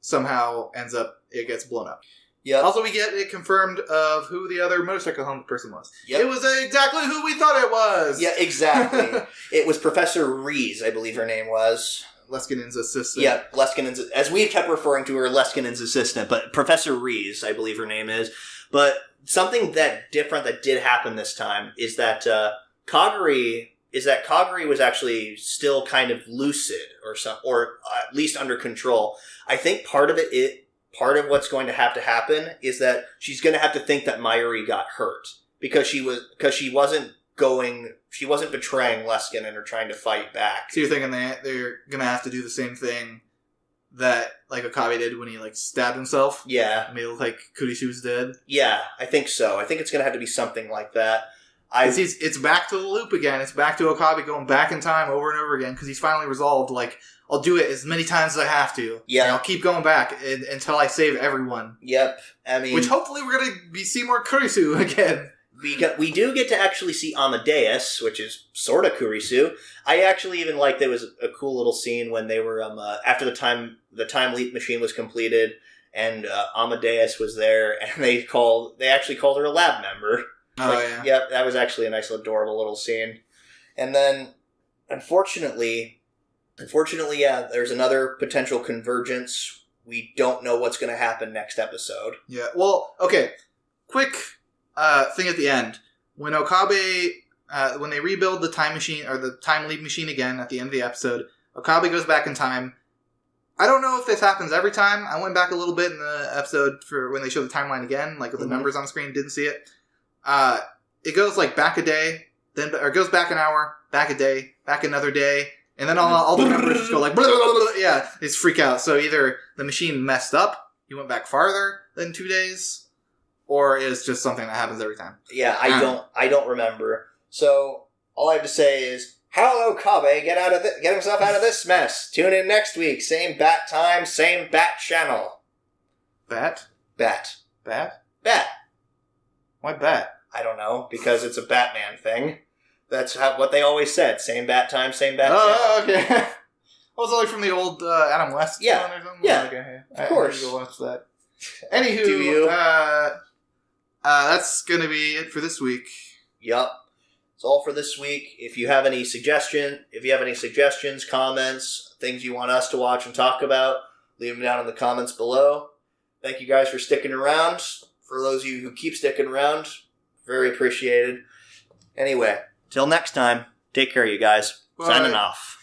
somehow ends up, it gets blown up. Yeah. Also, we get it confirmed of who the other motorcycle home person was. Yep. It was exactly who we thought it was! Yeah, exactly. It was Professor Rees, I believe her name was. Leskinen's assistant. Yeah, Leskinen's, as we kept referring to her, Leskinen's assistant, but Professor Rees, I believe her name is. But something different that did happen this time is that Kaguri was actually still kind of lucid or at least under control. I think part of what's going to happen is that she's going to have to think that Mayuri got hurt because she wasn't betraying Leskinen or trying to fight back. So you're thinking they're going to have to do the same thing that Okabe did when he stabbed himself? Yeah. Made it look like Kurisu was dead? Yeah, I think so. I think it's going to have to be something like that. It's back to the loop again. It's back to Okabe going back in time over and over again because he's finally resolved, I'll do it as many times as I have to. Yeah. And I'll keep going back until I save everyone. Yep. I mean... Which hopefully we're going to see more Kurisu again. We do get to actually see Amadeus, which is sort of Kurisu. I actually even liked there was a cool little scene when they were, after the time leap machine was completed, and Amadeus was there, and they actually called her a lab member. Oh, yeah. Yep, that was actually a nice, adorable little scene. And then, unfortunately, yeah, there's another potential convergence. We don't know what's going to happen next episode. Yeah, well, okay. Quick thing at the end. When Okabe, when they rebuild the time machine, or the time leap machine again at the end of the episode, Okabe goes back in time. I don't know if this happens every time. I went back a little bit in the episode for when they show the timeline again, with the numbers on screen, didn't see it. It goes back a day, or it goes back an hour, back a day, back another day, and then all the numbers just go blah, blah, blah, blah. Yeah, they just freak out. So either the machine messed up, he went back farther than 2 days, or it's just something that happens every time. Yeah, I don't remember. So all I have to say is, how will Okabe get himself out of this mess? Tune in next week, same bat time, same bat channel. Bat? Bat. Bat? Bat. Why bat? I don't know, because it's a Batman thing. That's what they always said. Same bat time, same bat channel. Oh, okay. Was it from the old Adam West one or something? Yeah, okay. Of course. I need to watch that. Anywho, Do you? That's going to be it for this week. Yup. It's all for this week. If you have any suggestions, comments, things you want us to watch and talk about, leave them down in the comments below. Thank you guys for sticking around. For those of you who keep sticking around, very appreciated. Anyway, till next time, take care, you guys. Bye. Signing off.